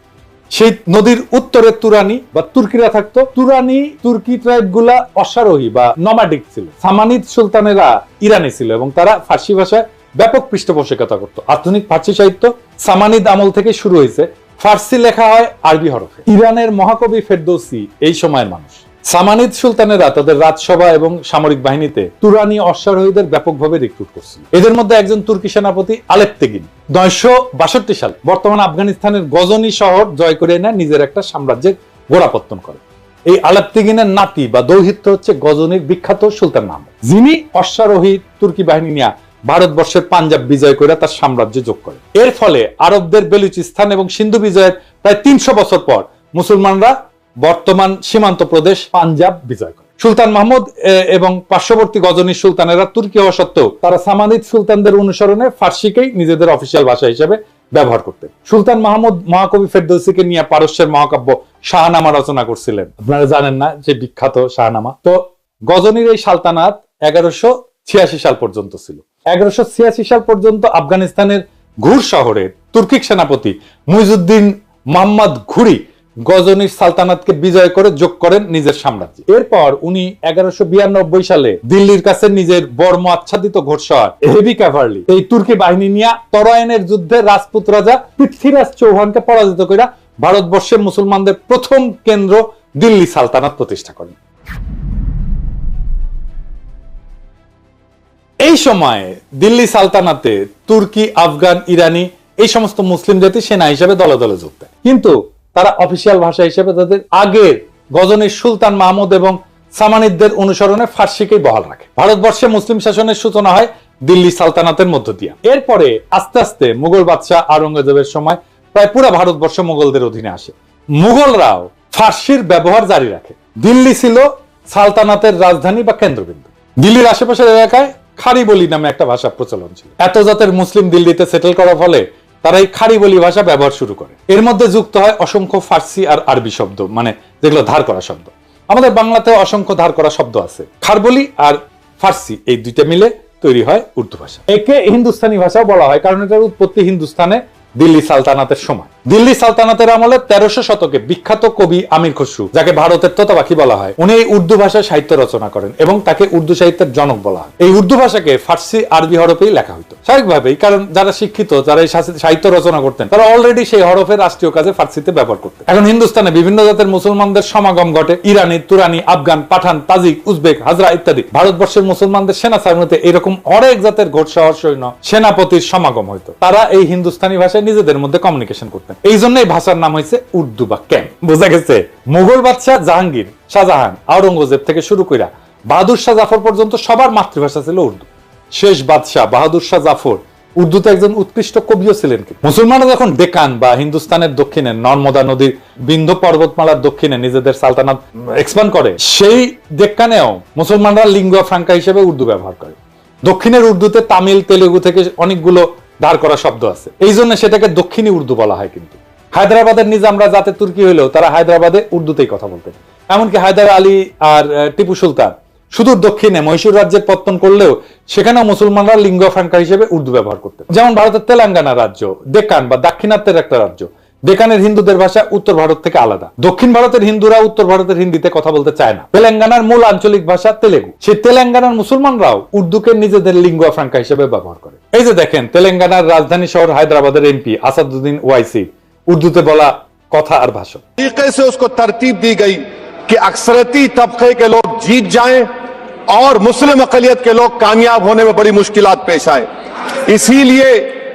সেই নদীর উত্তরে তুরানি বা তুর্কিরা থাকতো। তুরানি তুর্কি ট্রাইব গুলা অশ্বারোহী বা নমাডিক ছিল। সামানিদ সুলতানেরা ইরানি ছিল এবং তারা ফার্সি ভাষায় ব্যাপক পৃষ্ঠপোষকতা করত। আধুনিক ফার্সি সাহিত্য সামানিদ আমল থেকে শুরু হয়েছে। ফার্সি লেখা হয় আরবি হরফে। ইরানের মহাকবি ফেরদৌসি এই সময়ের মানুষ। সামানিদ সুলতানেরা তাদের রাজসভা এবং সামরিক বাহিনীতে তুরানি অশ্বারোহীদের ব্যাপকভাবে রিক্রুট করছিল। এদের মধ্যে একজন তুর্কি সেনাপতি আলেপ্তেগিন 962 সাল বর্তমান আফগানিস্তানের গজনি শহর জয় করে এনে নিজের একটা সাম্রাজ্যের গোড়াপত্তন করে। এই আলেপ্তেগিনের নাতি বা দৌহিত্র হচ্ছে গজনির বিখ্যাত সুলতান মাহমুদ, যিনি অশ্বারোহী তুর্কি বাহিনী নিয়ে ভারতবর্ষের পাঞ্জাব বিজয় করে তার সাম্রাজ্য যোগ করে। এর ফলে আরবদের বেলুচিস্তান এবং সিন্ধু বিজয়ের প্রায় 300 বছর পর মুসলমানরা বর্তমান সীমান্ত প্রদেশ পাঞ্জাব বিজয় করে। সুলতান মাহমুদ এবং পার্শ্ববর্তী গজনী সুলতানেরা তুর্কি হওয়া সত্ত্বেও তারা সামানিদ সুলতানদের অনুসরণে ফার্সিকেই নিজেদের অফিসিয়াল ভাষা হিসেবে ব্যবহার করতেন। সুলতান মাহমুদ মহাকবি ফেরদৌসিকে নিয়ে পারস্যের মহাকাব্য শাহনামা রচনা করছিলেন। আপনারা জানেন না যে বিখ্যাত শাহনামা? তো গজনীর এই সালতানাত 1186 সাল পর্যন্ত ছিল। 1186 সাল পর্যন্ত আফগানিস্তানের ঘুর শহরের তুর্কিক সেনাপতি মুইজুদ্দিন মোহাম্মদ ঘুরি গজনির সালতানাতকে বিজয় করে যোগ করেন নিজের সাম্রাজ্যে। এরপর উনি 1192 সালে দিল্লির কাছে নিজের বর্ম আচ্ছাদিত ঘোড়সওয়ার হেভি ক্যাভারলি এই তুর্কি বাহিনী নিয়ে তরাইনের যুদ্ধে রাজপুত রাজা পৃথ্বীরাজ চৌহানকে পরাজিত করে ভারতবর্ষের মুসলমানদের প্রথম কেন্দ্র দিল্লি সালতানাত প্রতিষ্ঠা করেন। এই সময়ে দিল্লি সালতানাতে তুর্কি, আফগান, ইরানি এই সমস্ত মুসলিম জাতি সেনা হিসেবে দলে দলে যোগ দেয়, কিন্তু তারা অফিসিয়াল ভাষা হিসেবে তাদের আগের গজনীর সুলতান মাহমুদ এবং সামানিদদের অনুসরণে ফার্সিকেই বহাল রাখে। ভারতবর্ষে মুসলিম শাসনের সূচনা হয় দিল্লি সালতানাতের মধ্য দিয়ে। এরপরে আস্তে আস্তে মুঘল বাদশাহ আওরঙ্গজেবের সময় প্রায় পুরো ভারতবর্ষ মুঘলদের অধীনে আসে। মুঘলরাও ফার্সির ব্যবহার জারি রাখে। দিল্লি ছিল সালতানাতের রাজধানী বা কেন্দ্রবিন্দু। দিল্লির আশেপাশের এলাকায় খারি বলি নামে একটা ভাষা প্রচলন ছিল। এত জাতের মুসলিম দিল্লিতে সেটেল করার ফলে তারা এই খারি বলি ভাষা ব্যবহার শুরু করে। এর মধ্যে যুক্ত হয় অসংখ্য ফার্সি আর আরবি শব্দ, মানে যেগুলো ধার করা শব্দ। আমাদের বাংলাতেও অসংখ্য ধার করা শব্দ আছে। খারবলি আর ফার্সি এই দুইটা মিলে তৈরি হয় উর্দু ভাষা। একে হিন্দুস্তানি ভাষাও বলা হয়, কারণ এটার উৎপত্তি হিন্দুস্তানে দিল্লি সালতানাতের সময়। দিল্লি সালতানাতের আমলে 1300 শতকে বিখ্যাত কবি আমির খসরু, যাকে ভারতের তোতাপাখি বলা হয়, উনি এই উর্দু ভাষায় সাহিত্য রচনা করেন এবং তাকে উর্দু সাহিত্যের জনক বলা হয়। এই উর্দু ভাষাকে ফার্সি আরবি হরফেই লেখা হইতো স্বাভাবিকভাবেই, কারণ যারা শিক্ষিত, যারা এই সাহিত্য রচনা করতেন, তারা অলরেডি সেই হরফের রাষ্ট্রীয় কাজে ফার্সিতে ব্যবহার করতেন। এখন হিন্দুস্তানে বিভিন্ন জাতের মুসলমানদের সমাগম ঘটে। ইরানি, তুরানি, আফগান, পাঠান, তাজিক, উজবেক, হাজরা ইত্যাদি। ভারতবর্ষের মুসলমানদের সেনা সামরিতে এরকম অনেক জাতের ঘোড়সওয়ার সৈন্য সেনাপতির সমাগম হইতো। তারা এই হিন্দুস্তানি ভাষায় নিজেদের মধ্যে কমিউনিকেশন করতেন। এই জন্য এই ভাষার নাম হয়েছে উর্দু বা ক্যাম্প। বোঝা গেছে? মুঘল বাদশাহ জাহাঙ্গীর, শাহজাহান, আওরঙ্গজেব থেকে শুরু করে বাহাদুর শাহ জাফর পর্যন্ত সবার মাতৃভাষা ছিল উর্দু। শেষ বাদশাহ বাহাদুর শাহ জাফর উর্দুতে একজন উৎকৃষ্ট কবিও ছিলেন। মুসলমানরা যখন ডেকান বা হিন্দুস্তানের দক্ষিণে নর্মদা নদীর বিন্ধ্য পর্বতমালার দক্ষিণে নিজেদের সালতানাত এক্সপান্ড করে, সেই ডেক্কানেও মুসলমানরা লিঙ্গুয়া ফ্রাঙ্কা হিসেবে উর্দু ব্যবহার করে। দক্ষিণের উর্দুতে তামিল, তেলেগু থেকে অনেকগুলো ধার করা শব্দ আছে, এই জন্য সেটাকে দক্ষিণী উর্দু বলা হয়। কিন্তু হায়দ্রাবাদের নিজামরা যাতে তুর্কি হইলেও তারা হায়দ্রাবাদে উর্দুতেই কথা বলতেন। এমনকি হায়দার আলী আর টিপু সুলতান সুদূর দক্ষিণে মহীশূর রাজ্যের পত্তন করলেও সেখানেও মুসলমানরা লিঙ্গুয়া ফ্রাঙ্কা হিসেবে উর্দু ব্যবহার করতেন। যেমন ভারতের তেলেঙ্গানা রাজ্য ডেকান বা দাক্ষিণাত্যের একটা রাজ্য। ডেকানের হিন্দুদের ভাষা উত্তর ভারত থেকে আলাদা। দক্ষিণ ভারতের হিন্দুরা উত্তর ভারতের হিন্দিতে কথা বলতে চায় না। তেলেঙ্গানার মূল আঞ্চলিক ভাষা তেলেগু। সেই তেলেঙ্গানার মুসলমানরাও উর্দুকে নিজেদের লিঙ্গুয়া ফ্রাঙ্কা হিসেবে ব্যবহার করে। এই যে দেখেন, তেলেঙ্গানার রাজধানী শহর হায়দ্রাবাদের এমপি আসাদুদ্দিন ওয়াইসি উর্দুতে বলা কথা আর ভাষণ। तरीके से उसको तरतीब दी गई कि अक्सरती तबके के लोग जीत जाएं और मुस्लिम अकलियत के लोग कामयाब होने में बड़ी मुश्किलात पेश आए।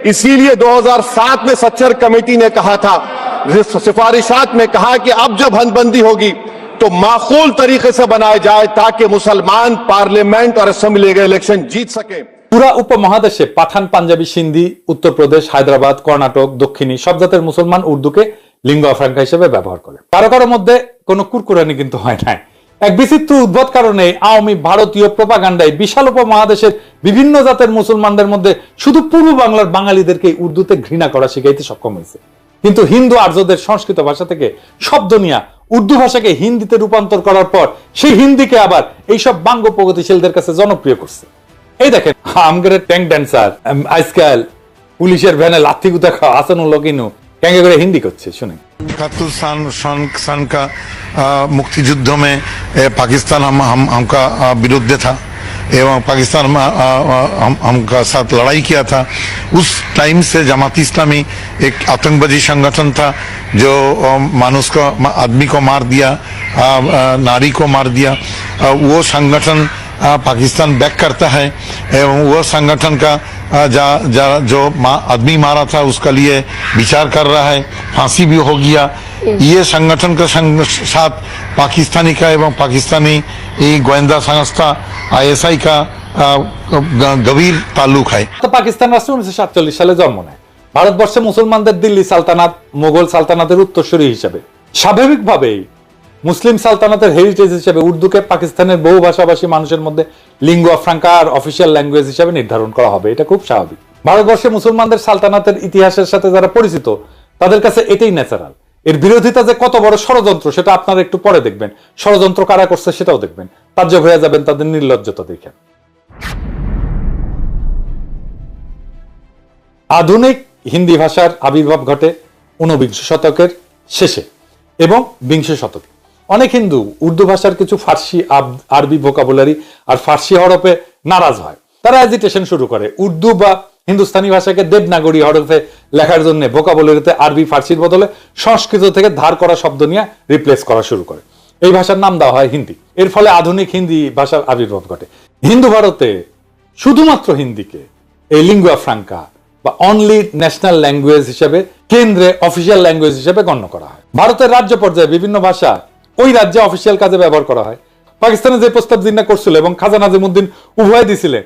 इसीलिए 2007 में सच्चर कमेटी ने कहा था, सिफारिशात में कहा कि अब जब हदबंदी होगी तो माकूल तरीके से बनाया जाए ताकि मुसलमान पार्लियामेंट और असेंबली के इलेक्शन जीत सके। পুরা উপমহাদেশে পাঠান, পাঞ্জাবি, সিন্ধি, উত্তরপ্রদেশ, হায়দ্রাবাদ, কর্ণাটক, দক্ষিণী সব জাতের মুসলমান উর্দুকে লিঙ্গুয়া ফ্রাঙ্কা হিসেবে ব্যবহার করে। কারো কারো মধ্যে কোনো কুরকুরানি কিন্তু হয় নাই। এক বিচিত্র উদ্ভট কারণে আওয়ামী ভারতীয় প্রোপাগান্ডায় বিশাল উপমহাদেশের বিভিন্ন জাতের মুসলমানদের মধ্যে শুধু পূর্ব বাংলার বাঙালিদেরকে উর্দুতে ঘৃণা করা শিখাইতে সক্ষম হয়েছে। কিন্তু হিন্দু আর্যদের সংস্কৃত ভাষা থেকে শব্দ নিয়ে উর্দু ভাষাকে হিন্দিতে রূপান্তর করার পর সেই হিন্দিকে আবার এইসব বাঙ্গ প্রগতিশীলদের কাছে জনপ্রিয় করছে। এই দেখেন আমগের ট্যাঙ্ক ড্যান্সার আজকাল পুলিশের ভ্যানে লাথি গুতা খাওয়া আসানুল্লাহ কিনু ক্যাঙ্গে করে হিন্দি করছে, শুনেন। 71 सन का मुक्ति युद्ध में पाकिस्तान हमका विरुद्ध था एवं पाकिस्तान हमका साथ लड़ाई किया था। उस टाइम से जमात इस्लामी एक आतंकवादी संगठन था जो मानुष को, आदमी को मार दिया, नारी को मार दिया। वो संगठन पाकिस्तान बैक करता है एवं वो संगठन का जो आदमी मारा था उसका लिए विचार कर रहा है, फांसी भी हो गया। ये संगठन के साथ पाकिस्तानी का एवं पाकिस्तानी गोয়েন্দা संस्था ISI का गভীর ताल्लुक है। তো পাকিস্তান রাষ্ট্র 1947 সালে জন্ম নেয়। ভারতবর্ষে মুসলমানদের দিল্লি সালতানাত মোগল সালতানাতের উত্তরসূরি হিসেবে। স্বাভাবিকভাবেই মুসলিম সালতানাতের হেরিটেজ হিসেবে উর্দুকে পাকিস্তানের বহু ভাষাভাষী মানুষের মধ্যে লিঙ্গুয়া ফ্রাঙ্কা আর অফিসিয়াল ল্যাঙ্গুয়েজ হিসেবে নির্ধারণ করা হবে, এটা খুব স্বাভাবিক। ভারতবর্ষে মুসলমানদের সালতানাতের ইতিহাসের সাথে যারা পরিচিত তাদের কাছে এটাই ন্যাচারাল। এর বিরোধিতা যে কত বড় ষড়যন্ত্র সেটা আপনারা একটু পরে দেখবেন, ষড়যন্ত্র কারা করছে সেটাও দেখবেন, তাজ্জব হয়ে যাবেন তাদের নির্লজ্জতা দেখে। আধুনিক হিন্দি ভাষার আবির্ভাব ঘটে 19 শতকের শেষে এবং 20 শতকে। অনেক হিন্দু উর্দু ভাষার কিছু ফার্সি, আরবি ভোকাবুলারি আর ফার্সি হরফে নারাজ হয়। তারা এজিটেশন শুরু করে, উর্দু বা হিন্দুস্তানি ভাষাকে দেবনাগরী হরফে লেখার জন্য ভোকাবুলারিতে আরবি, ফার্সির বদলে সংস্কৃত থেকে ধার করা শব্দ নিয়ে রিপ্লেস করা শুরু করে। এই ভাষার নাম দেওয়া হয় হিন্দি। এর ফলে আধুনিক হিন্দি ভাষার আবির্ভাব ঘটে। হিন্দু ভারতে শুধুমাত্র হিন্দিকে এই লিঙ্গুয়া ফ্রাঙ্কা বা অনলি ন্যাশনাল ল্যাঙ্গুয়েজ হিসেবে, কেন্দ্রে অফিসিয়াল ল্যাঙ্গুয়েজ হিসেবে গণ্য করা হয়। ভারতের রাজ্য পর্যায়ে বিভিন্ন ভাষা ওই রাজ্যে অফিসিয়াল কাজে ব্যবহার করা হয়। পাকিস্তানে যে প্রস্তাব জিন্না করছিল এবং খাজা নাজিমুদ্দিন উভয় দিছিলেন,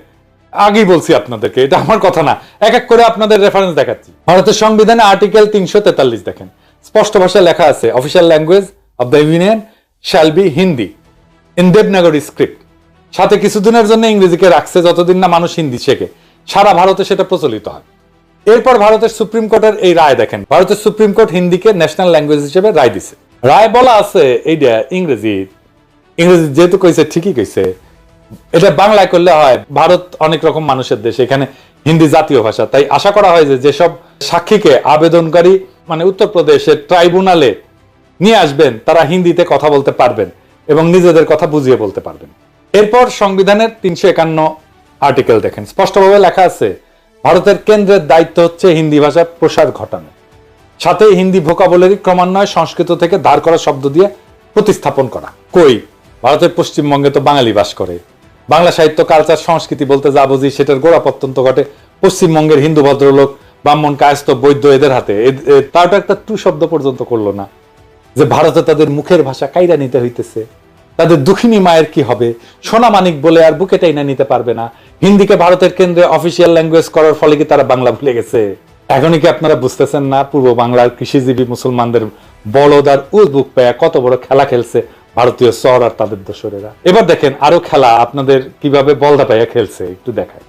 আগেই বলছি আপনাদেরকে, এটা আমার কথা না, এক এক করে আপনাদের রেফারেন্স দেখাচ্ছি। ভারতের সংবিধানে আর্টিকেল 343 দেখেন, স্পষ্ট ভাষায় লেখা আছে, official language of the union shall be Hindi in Devanagari script. সাথে কিছুদিনের জন্য ইংরেজিকে রাখছে, যতদিন না মানুষ হিন্দি শেখে। সারা ভারতে সেটা প্রচলিত হয়। এরপর ভারতের সুপ্রিম কোর্টের এই রায় দেখেন, ভারতের সুপ্রিম কোর্ট হিন্দিকে ন্যাশনাল ল্যাঙ্গুয়েজ হিসেবে রায় দিছে। রায় বলা আছে এইটা ইংরেজি যেহেতু কইছে ঠিকই কইছে, এটা বাংলায় করলে হয়। ভারত অনেক রকম মানুষের দেশ, এখানে হিন্দি জাতীয় ভাষা। তাই আশা করা হয় যে যেসব সাক্ষীকে আবেদনকারী মানে উত্তরপ্রদেশের ট্রাইব্যুনালে নিয়ে আসবেন তারা হিন্দিতে কথা বলতে পারবেন এবং নিজেদের কথা বুঝিয়ে বলতে পারবেন। এরপর সংবিধানের 351 আর্টিকেল দেখেন, স্পষ্টভাবে লেখা আছে, ভারতের কেন্দ্রের দায়িত্ব হচ্ছে হিন্দি ভাষার প্রসার ঘটানো, সাথে হিন্দি ভোকাবুলারি ক্রমান্বয়ে সংস্কৃত থেকে ধার করা শব্দ দিয়ে প্রতিস্থাপন করা। কই, ভারতের পশ্চিমবঙ্গে তো বাঙালি বাস করে। বাংলা সাহিত্য, কালচার, সংস্কৃতি বলতে যা বুঝি সেটার গোড়াপত্তন তো ঘটে পশ্চিমবঙ্গের হিন্দু ভদ্রলোক, ব্রাহ্মণ, কায়স্থ, বৈদ্য এদের হাতে। তাও তো একটা টু শব্দ পর্যন্ত করলো না যে ভারতে তাদের মুখের ভাষা কাইরা নিতে হইতেছে। তাদের দুঃখিনী মায়ের কি হবে, সোনা মানিক বলে আর বুকে টাইনা নিতে পারবে না। হিন্দিকে ভারতের কেন্দ্রে অফিসিয়াল ল্যাঙ্গুয়েজ করার ফলে কি তারা বাংলা ভুলে গেছে? এখনই কি আপনারা বুঝতেছেন না পূর্ব বাংলার কৃষিজীবী মুসলমানদের বলদ আর উজবুক পায়া কত বড় খেলা খেলছে ভারতীয় চর আর তাদের দোসরেরা? এবার দেখেন আরো খেলা আপনাদের কিভাবে বলদা পায়া খেলছে, একটু দেখায়।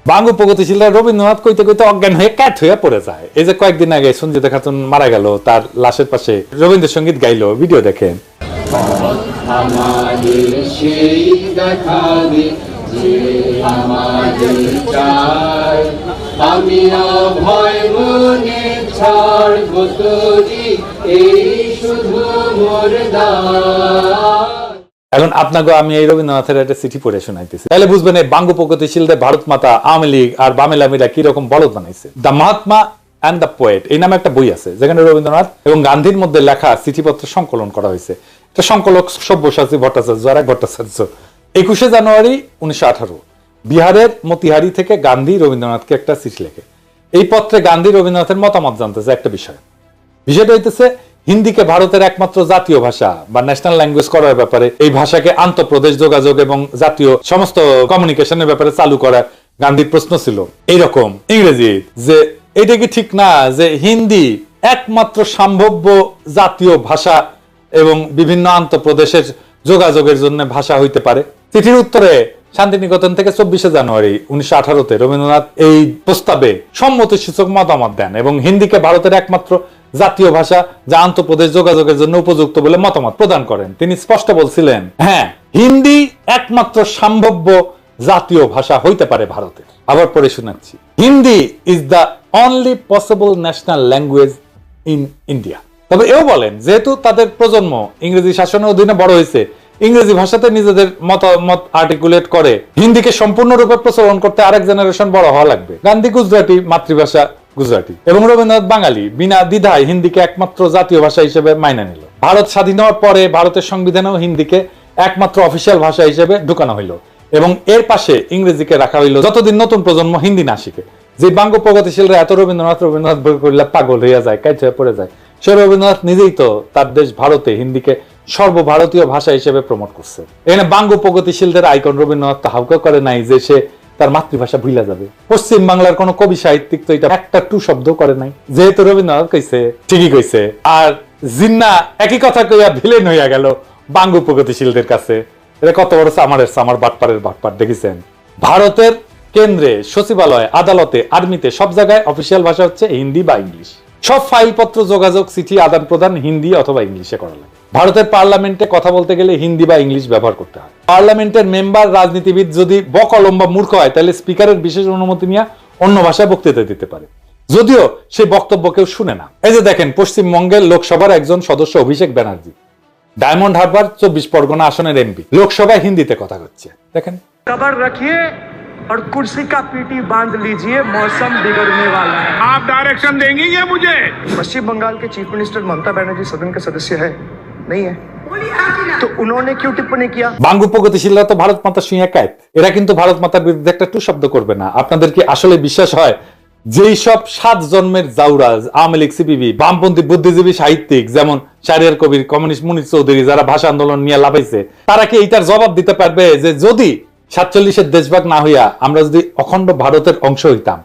বাঙ্গু প্রগতিশীলরা রবীন্দ্রনাথ কইতে কইতে অজ্ঞান হয়ে ক্যাট হয়ে পড়ে যায়। এই যে কয়েকদিন আগে সঞ্জিতা খাতুন মারা গেল, তার লাশের পাশে রবীন্দ্রসঙ্গীত গাইলো, ভিডিও দেখেন। আমি অভয় মনে ছাড়ব তোরি, এই শুধু মোর দান। এখন আপনাকে আমি এই রবীন্দ্রনাথের একটা চিঠি পড়ে শোনাইতেছি, তাহলে বুঝবেন এই বাঙ্গু প্রগতিশীলদের ভারত মাতা, আওয়ামী লীগ আর বামেলামিরা কিরকম বলদ বানাইছে। The Mahatma and the poet এই নামে একটা বই আছে, যেখানে রবীন্দ্রনাথ এবং গান্ধীর মধ্যে লেখা চিঠিপত্র সংকলন করা হয়েছে। এটা সংকলক সব্যসাচী ভট্টাচার্য আর এক ভট্টাচার্য। 21 জানুয়ারি 1918 বিহারের মতিহারি থেকে গান্ধী রবীন্দ্রনাথকে একটা চিঠি লেখে। এই পত্রে গান্ধী রবীন্দ্রনাথের মতামত জানতেছে একটা বিষয়টা হইতেছে হিন্দিকে ভারতের একমাত্র জাতীয় ভাষা বা ন্যাশনাল ল্যাঙ্গুয়েজ করার ব্যাপারে, এই ভাষাকে আন্তঃপ্রদেশ যোগাযোগ এবং জাতীয় সমস্ত কমিউনিকেশনের ব্যাপারে চালু করা গান্ধীর প্রশ্ন ছিল এইরকম ইংরেজি, যে এটা কি ঠিক না যে হিন্দি একমাত্র সম্ভাব্য জাতীয় ভাষা এবং বিভিন্ন আন্তঃপ্রদেশের যোগাযোগের জন্য ভাষা হইতে পারে? চিঠির উত্তরে শান্তিনিকেতন থেকে 24শে জানুয়ারি 1918-তে রবীন্দ্রনাথ এই প্রস্তাবে সম্মতিসূচক মতামত দেন এবং হিন্দিকে ভারতের একমাত্র জাতীয় ভাষা যা আন্তঃপ্রদেশ যোগাযোগের জন্য উপযুক্ত বলে মতামত প্রদান করেন। তিনি স্পষ্ট বলছিলেন, হ্যাঁ, হিন্দি একমাত্র সম্ভাব্য জাতীয় ভাষা হইতে পারে ভারতের। আবার পড়ে শোনাচ্ছি, Hindi is the only possible national language in India. তবে এও বলেন, যেহেতু তাদের প্রজন্ম ইংরেজি শাসনের অধীনে বড় হয়েছে, ইংরেজি ভাষাতে নিজেদের মতামত আর্টিকুলেট করে হিন্দিকে সম্পূর্ণরূপে প্রচলন করতে আরেক জেনারেশন বড় হওয়া লাগবে। গান্ধী গুজরাটি, মাতৃভাষা গুজরাটি, এবং রবীন্দ্রনাথ বাঙালি, বিনা দ্বিধায় হিন্দিকে একমাত্র জাতীয় ভাষা হিসেবে মাইনে নিল। ভারত স্বাধীন হওয়ার পরে ভারতের সংবিধানেও হিন্দিকে একমাত্র অফিসিয়াল ভাষা হিসেবে ঢুকানো হইল এবং এর পাশে ইংরেজিকে রাখা হইল যতদিন নতুন প্রজন্ম হিন্দি না শিখে। যে বাঙ্গ প্রগতিশীলরা এত রবীন্দ্রনাথ করলে পাগল হইয়া যায়, কাজ হয়ে পড়ে যায়, সে রবীন্দ্রনাথ নিজেই তো তার দেশ ভারতে হিন্দিকে সর্বভারতীয় ভাষা হিসেবে প্রমোট করছে। এখানে বাঙ্গ প্রগতিশীলদের আইকন রবীন্দ্রনাথ তাহাউকা করে নাই যে সে তার মাতৃভাষা ভুলা যাবে। পশ্চিম বাংলার কোন কবি সাহিত্যিক তো এটা একটা টু শব্দ করে নাই, যেহেতু রবীন্দ্রনাথ কইছে, ঠিকই কইছে। আর জিন্না একই কথা কইয়া ভিলেন হইয়া গেল বাঙ্গ প্রগতিশীলদের কাছে। এটা কত বড় সামার বাটপারের বাটপার দেখেছেন। ভারতের কেন্দ্রে, সচিবালয়, আদালতে, আর্মিতে সব জায়গায় অফিসিয়াল ভাষা হচ্ছে হিন্দি বা ইংলিশ। সব ফাইলপত্র, যোগাযোগ, চিঠি আদান প্রদান হিন্দি অথবা ইংলিশে করা লাগে। ভারতের পার্লামেন্টে কথা বলতে গেলে হিন্দি বা ইংলিশ ব্যবহার করতে হয়। পার্লামেন্টের মেম্বার, রাজনীতিবিদ যদি বকলম বা মূর্খ হয় তাহলে স্পিকারের বিশেষ অনুমতি নিয়ে অন্য ভাষায় বক্তৃতা দিতে পারে, যদিও সেই বক্তব্য কেউ শুনে না। এই যে দেখেন, পশ্চিমবঙ্গের লোকসভার একজন সদস্য অভিষেক ব্যানার্জি, ডায়মন্ড হারবার 24 পরগনা আসনের এমপি, লোকসভায় হিন্দিতে কথা হচ্ছে। দেখেন, खबर रखिए और कुर्सी का पीटी बांध लीजिए, मौसम बिगड़ने वाला है। आप डायरेक्शन देंगी ये मुझे? पश्चिम बंगाल के चीफ मिनिस्टर ममता बनर्जी सदन के सदस्य है, नहीं है? तो उन्होंने क्यों टिप्पणी किया? বাঙ্গ প্রগতিশীলরা তো ভারত মাতা শুইয়া কায়েত, এরা কিন্তু ভারত মাতার বিরুদ্ধে একটা টু শব্দ করবে না। আপনাদের কি আসলে বিশ্বাস হয় যেই সব 7 জন্মের জাউরাজ, আওয়ামী লীগ, সিপিবি, বামপন্থী বুদ্ধিজীবী সাহিত্যিক যেমন শাহরিয়ার কবির, কমিউনিস্ট মুনির চৌধুরী, যারা ভাষা আন্দোলন নিয়ে লাফাইছে, তারা কি এইটার জবাব দিতে পারবে যে যদি 47-এর দেশভাগ না হইয়া আমরা যদি অখণ্ড ভারতের অংশ হইতাম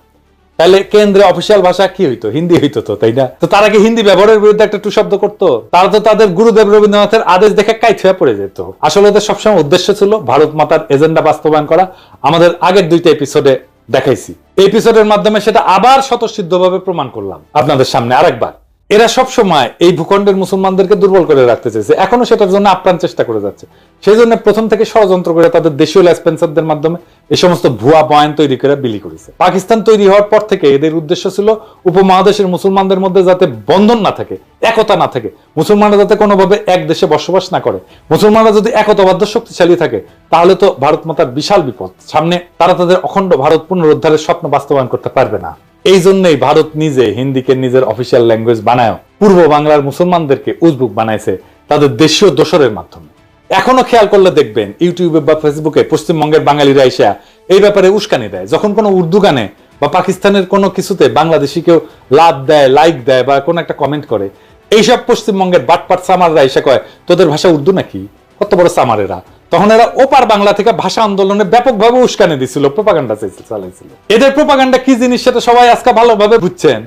তাহলে কেন্দ্রে অফিসিয়াল ভাষা কি হইতো? হিন্দি হইতো তো, তাই না? তো তারা কি হিন্দি ব্যবহারের বিরুদ্ধে একটা টু শব্দ করতো? তারা তো তাদের গুরুদেব রবীন্দ্রনাথের আদেশ দেখে কাইট হয়ে পড়ে যেত। আসলে ওদের সবসময় উদ্দেশ্য ছিল ভারত মাতার এজেন্ডা বাস্তবায়ন করা। আমাদের আগের 2টা এপিসোডে দেখাইছি, এই এপিসোডের মাধ্যমে সেটা আবার স্বতঃসিদ্ধভাবে প্রমাণ করলাম আপনাদের সামনে আরেকবার। এরা সব সময় এই ভূখণ্ডের মুসলমানদেরকে দুর্বল করে রাখতে চেয়েছে, এখনো সেটার জন্য আপ্রাণ চেষ্টা করে যাচ্ছে। সেই জন্য প্রথম থেকে ষড়যন্ত্র করে তাদের দেশীয় লেসপেন্সারদের মাধ্যমে এই সমস্ত ভুয়া বয়ান তৈরি করে বিলি করেছে। পাকিস্তান তৈরি হওয়ার পর থেকে এদের উদ্দেশ্য ছিল উপমহাদেশের মুসলমানদের মধ্যে যাতে বন্ধন না থাকে, একতা না থাকে, মুসলমানরা যাতে কোনোভাবে এক দেশে বসবাস না করে। মুসলমানরা যদি একতাবদ্ধ শক্তিশালী থাকে তাহলে তো ভারত মাতার বিশাল বিপদ সামনে, তারা তাদের অখণ্ড ভারত পুনরুদ্ধারের স্বপ্ন বাস্তবায়ন করতে পারবে না। এই জন্যই ভারত নিজে হিন্দিকে নিজের অফিসিয়াল ল্যাঙ্গুয়েজ বানায় পূর্ব বাংলার মুসলমানদেরকে উজবুক বানাইছে তাদের দেশীয় দোসরের মাধ্যমে। এখনো খেয়াল করলে দেখবেন ইউটিউবে বা ফেসবুকে পশ্চিমবঙ্গের বাঙালিরা এসে এই ব্যাপারে উস্কানি দেয়। যখন কোনো উর্দু গানে বা পাকিস্তানের কোনো কিছুতে বাংলাদেশি কেউ লাভ দেয়, লাইক দেয় বা কোনো একটা কমেন্ট করে, এইসব পশ্চিমবঙ্গের বাটপাট সামাররা এসে কয় তোদের ভাষা উর্দু নাকি? কত বড় সামারেরা! তখন এরা ওপার বাংলা থেকে ভাষা আন্দোলনে ব্যাপকভাবে উস্কানি দিছিল, প্রোপাগান্ডা চালাইছিল। এদের প্রোপাগান্ডা কি জিনিস সেটা সবাই আজকে ভালোভাবে বুঝছেন।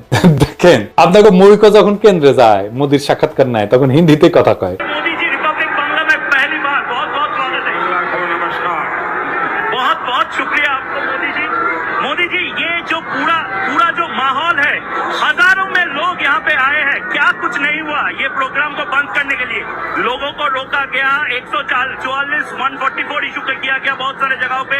দেখেন, আপনাকে মৌলিক যখন কেন্দ্রে যায়, মোদির সাক্ষাৎকার নেয়, তখন হিন্দিতে কথা কয়। मोदी जी रिपब्लिक बांग्ला में पहली बार, बहुत बहुत स्वागत है। नमस्कार, बहुत बहुत शुक्रिया आपको मोदी जी। मोदी जी, ये जो पूरा जो माहौल है, हजारों में लोग यहाँ पे आए हैं, क्या कुछ नहीं हुआ? ये प्रोग्राम को बंद करने के लिए लोगों को रोका गया, 144, 144 इशू किया गया, बहुत सारे जगहों पे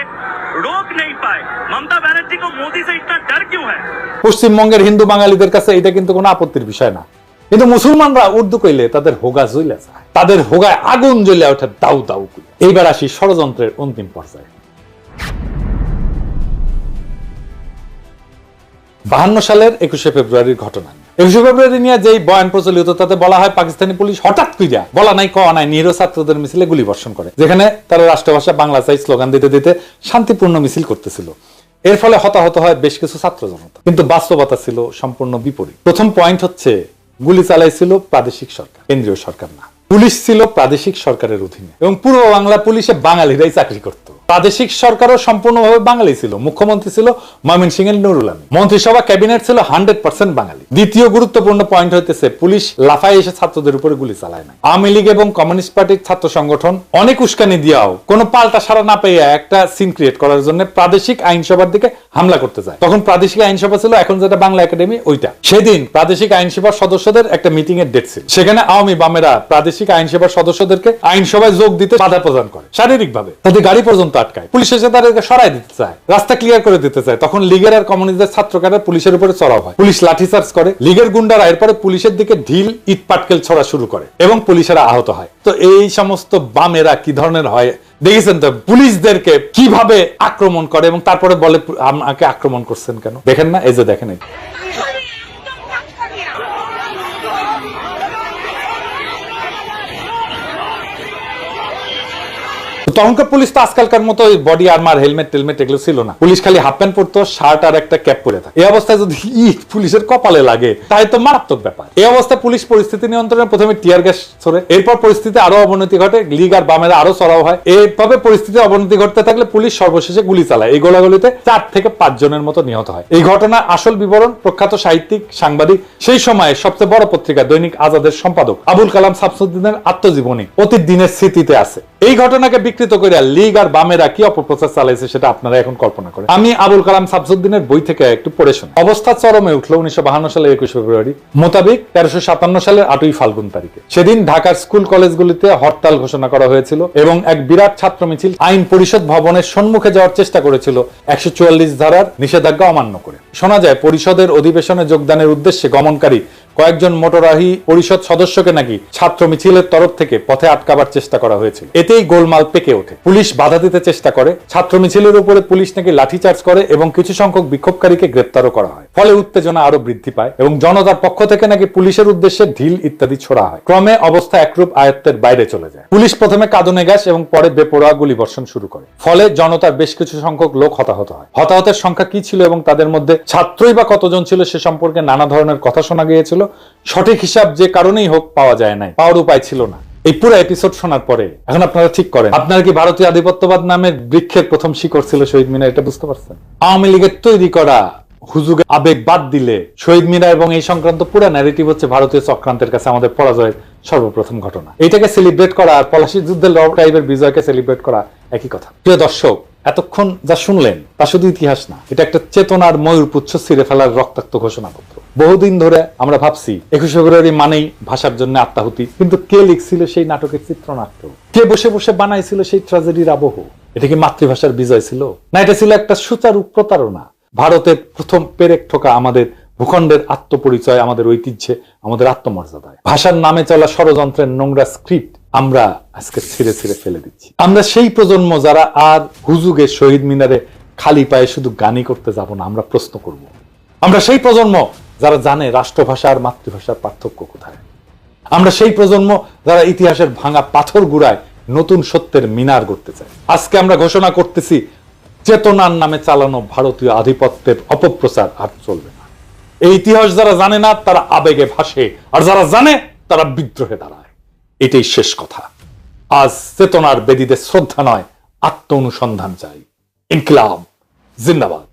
रोक नहीं पाए। ममता बनर्जी को मोदी से इतना डर क्यों है? পশ্চিমবঙ্গের হিন্দু বাঙালিদের কাছে এটা কিন্তু কোনো আপত্তির বিষয় না, কিন্তু মুসলমানরা উর্দু কইলে তাদের হোগা জ্বলে যায়, তাদের হোগায় আগুন জ্বলে ওঠে দাউ দাউ করে। এইবার আসি ষড়যন্ত্রের অন্তিম পর্যায়ে। 52 সালের 21শে ফেব্রুয়ারির ঘটনা। 21শে ফেব্রুয়ারি নিয়ে যেই বয়ান প্রচলিত তাতে বলা হয় পাকিস্তানি পুলিশ হঠাৎ কইরা বলা নাই কওয়া নাই নিরীহ ছাত্রদের মিছিলে গুলি বর্ষণ করে, যেখানে তারা রাষ্ট্রভাষা বাংলা চাই স্লোগান দিতে দিতে শান্তিপূর্ণ মিছিল করতেছিল। এর ফলে হতাহত হয় বেশ কিছু ছাত্র জনতা, কিন্তু বাস্তবতা ছিল সম্পূর্ণ বিপরীত। প্রথম পয়েন্ট হচ্ছে গুলি চালাইছিল প্রাদেশিক সরকার, কেন্দ্রীয় সরকার না। পুলিশ ছিল প্রাদেশিক সরকারের অধীনে এবং পূর্ব বাংলা পুলিশে বাঙালিরাই চাকরি করত। প্রাদেশিক সরকারও সম্পূর্ণভাবে বাঙালি ছিল। মুখ্যমন্ত্রী ছিল ময়মনসিংহের নুরুল আমিন, মন্ত্রিসভা ক্যাবিনেট ছিল 100% বাঙালি। দ্বিতীয় গুরুত্বপূর্ণ পয়েন্ট হইতেছে পুলিশ লাফায় এসে ছাত্রদের উপরে গুলি চালায় না। আওয়ামী লীগ এবং কমিউনিস্ট পার্টির ছাত্র সংগঠন অনেক উস্কানি দিয়াও কোনো পাল্টা সারা না পেয়ে একটা সিন ক্রিয়েট করার জন্য প্রাদেশিক আইনসভার দিকে হামলা করতে যায়। তখন প্রাদেশিক আইনসভা ছিল এখন যেটা বাংলা একাডেমি, ওইটা। সেদিন প্রাদেশিক আইনসভার সদস্যদের একটা মিটিং এর ডেট ছিল। সেখানে আওয়ামী বামেরা প্রাদেশিক আইনসভার সদস্যদেরকে আইনসভায় যোগ দিতে বাধা প্রদান করে শারীরিকভাবে, তাদের গাড়ি পর্যন্ত আটকায়। পুলিশ এসে তাদেরকে সরাই দিতে চায়, রাস্তা ক্লিয়ার করে দিতে চায়। তখন লীগের আর কমিউনিস্টদের ছাত্রকারা পুলিশের উপরে চড়াও হয়, পুলিশ লাঠিচার্জ করে। লীগের গুন্ডারা এরপরে পুলিশের দিকে ঢিল ইট পাটকেল ছড়া শুরু করে এবং পুলিশেরা আহত হয়। তো এই সমস্ত বামেরা কি ধরনের হয় দেখেছেন তো, পুলিশদেরকে কিভাবে আক্রমণ করে এবং তারপরে বলে আমাকে আক্রমণ করছেন কেন, দেখেন না? এই যে দেখেন, তখনকার পুলিশ তো আজকালকার মতো বডি আর্মার হেলমেট টেলমেট এগুলো ছিল না। পুলিশ খালি হাফ প্যান্ট পরতো, শার্ট আর একটা ক্যাপ পরে থাকে। এই অবস্থায় যদি ইট পুলিশের কপালে লাগে তাই তো মারাত্মক ব্যাপার। এই অবস্থায় পুলিশ পরিস্থিতি নিয়ন্ত্রণে প্রথমে টিয়ার গ্যাস ছোড়ে, এরপর পরিস্থিতি আরো অবনতি ঘটে, লীগ আর বামেরা আরো চড়াও হয়। এইভাবে পরিস্থিতি অবনতি ঘটতে থাকলে পুলিশ সর্বশেষে গুলি চালায়। এই গোলাগুলিতে 4 থেকে 5 জনের মতো নিহত হয়। এই ঘটনার আসল বিবরণ প্রখ্যাত সাহিত্যিক, সাংবাদিক, সেই সময়ে সবচেয়ে বড় পত্রিকা দৈনিক আজাদের সম্পাদক আবুল কালাম শামসুদ্দিনের আত্মজীবনী অতীত দিনের স্মৃতিতে আছে। এই ঘটনাকে বিকৃত করে লীগ আর বামেরা কি অপপ্রচার চালাইছে সেটা আপনারা এখন কল্পনা করেন। আমি আবুল কালাম শামসুদ্দিনের বই থেকে একটু পড়ে শুনি। অবস্থা চরমে উঠলো 1952 সালের 21 ফেব্রুয়ারি মোতাবেক 1357 সালের 8ই ফাল্গুন তারিখে। সেদিন ঢাকার স্কুল কলেজগুলিতে হরতাল ঘোষণা করা হয়েছিল এবং এক বিরাট ছাত্র মিছিল আইন পরিষদ ভবনের সম্মুখে যাওয়ার চেষ্টা করেছিল 144 ধারার নিষেধাজ্ঞা অমান্য করে। শোনা যায় পরিষদের অধিবেশনে যোগদানের উদ্দেশ্যে গমনকারী কয়েকজন মোটরাহি পরিষদ সদস্যকে নাকি ছাত্র মিছিলের তরফ থেকে পথে আটকাবার চেষ্টা করা হয়েছিল। এতেই গোলমাল পেকে ওঠে। পুলিশ বাধা দিতে চেষ্টা করে, ছাত্র মিছিলের উপরে পুলিশ নাকি লাঠিচার্জ করে এবং কিছু সংখ্যক বিক্ষোভকারীকে গ্রেপ্তারও করা হয়। ফলে উত্তেজনা আরো বৃদ্ধি পায় এবং জনতার পক্ষ থেকে নাকি পুলিশের উদ্দেশ্যে ঢিল ইত্যাদি ছোড়া হয়। ক্রমে অবস্থা একরূপ আয়ত্তের বাইরে চলে যায়। পুলিশ প্রথমে কাঁদনে গ্যাস এবং পরে বেপরোয়া গুলি বর্ষণ শুরু করে। ফলে জনতার বেশ কিছু সংখ্যক লোক হতাহত হয়। হতাহতের সংখ্যা কি ছিল এবং তাদের মধ্যে ছাত্রই বা কতজন ছিল সে সম্পর্কে নানা ধরনের কথা শোনা গিয়েছিল। সঠিক হিসাব যে কারণেই হোক পাওয়া যায় নাই, পাওয়ার উপায় ছিল না। এই পুরো এপিসোড শোনার পরে এখন আপনারা ঠিক করেন, আপনারা কি ভারতীয় আধিপত্যবাদ নামের বৃক্ষের প্রথম শিকড় ছিল শহীদ মিনার, এটা বুঝতে পারছেন? আওয়ামী লীগের তৈরি করা হুজুগে আবেগ বাদ দিলে শহীদ মিনার এবং এই সংক্রান্ত পুরো ন্যারেটিভ হচ্ছে ভারতীয় চক্রান্তের কাছে আমাদের পরাজয়ের সর্বপ্রথম ঘটনা। এটাকে সেলিব্রেট করা আর পলাশীর যুদ্ধের লর্ড টাইপের বিজয়কে সেলিব্রেট করা একই কথা। প্রিয় দর্শক, এতক্ষণ যা শুনলেন তা শুধু ইতিহাস না, এটা একটা চেতনার ময়ূরপুচ্ছ ছিঁড়ে ফেলার রক্তাক্ত ঘোষণাপত্র। বহুদিন ধরে আমরা ভাবছি 21 ফেব্রুয়ারি মানেই ভাষার জন্য আত্মাহুতি, কিন্তু কে লিখছিল সেই নাটকের চিত্রনাট্য, কে বসে বসে বানাইছিল সেই ট্র্যাজেডির আবহ? এটা কি মাতৃভাষার বিজয় ছিল না এটা ছিল একটা সুচারু প্রতারণা? ভারতের প্রথম পেরেক ঠোকা আমাদের ভূখণ্ডের আত্মপরিচয়, আমাদের ঐতিহ্যে, আমাদের আত্মমর্যাদায়। ভাষার নামে চলা ষড়যন্ত্রের নোংরা স্ক্রিপ্ট আমরা আজকে ছিঁড়ে ছিঁড়ে ফেলে দিচ্ছি। আমরা সেই প্রজন্ম যারা আর হুজুগে শহীদ মিনারে খালি পায়ে শুধু গানই করতে যাব না, আমরা প্রশ্ন করব। আমরা সেই প্রজন্ম যারা জানে রাষ্ট্রভাষা আর মাতৃভাষার পার্থক্য কোথায়। আমরা সেই প্রজন্ম যারা ইতিহাসের ভাঙা পাথর গুড়ায় নতুন সত্যের মিনার গড়তে চায়। আজকে আমরা ঘোষণা করতেছি, চেতনার নামে চালানো ভারতীয় আধিপত্যের অপপ্রচার আর চলবে না। এই ইতিহাস যারা জানে না তারা আবেগে ভাসে, আর যারা জানে তারা বিদ্রোহে দাঁড়ায়। এটাই শেষ কথা। আজ চেতনার বেদীতে শ্রদ্ধা নয়, আত্ম অনুসন্ধান চাই। ইনকিলাব জিন্দাবাদ।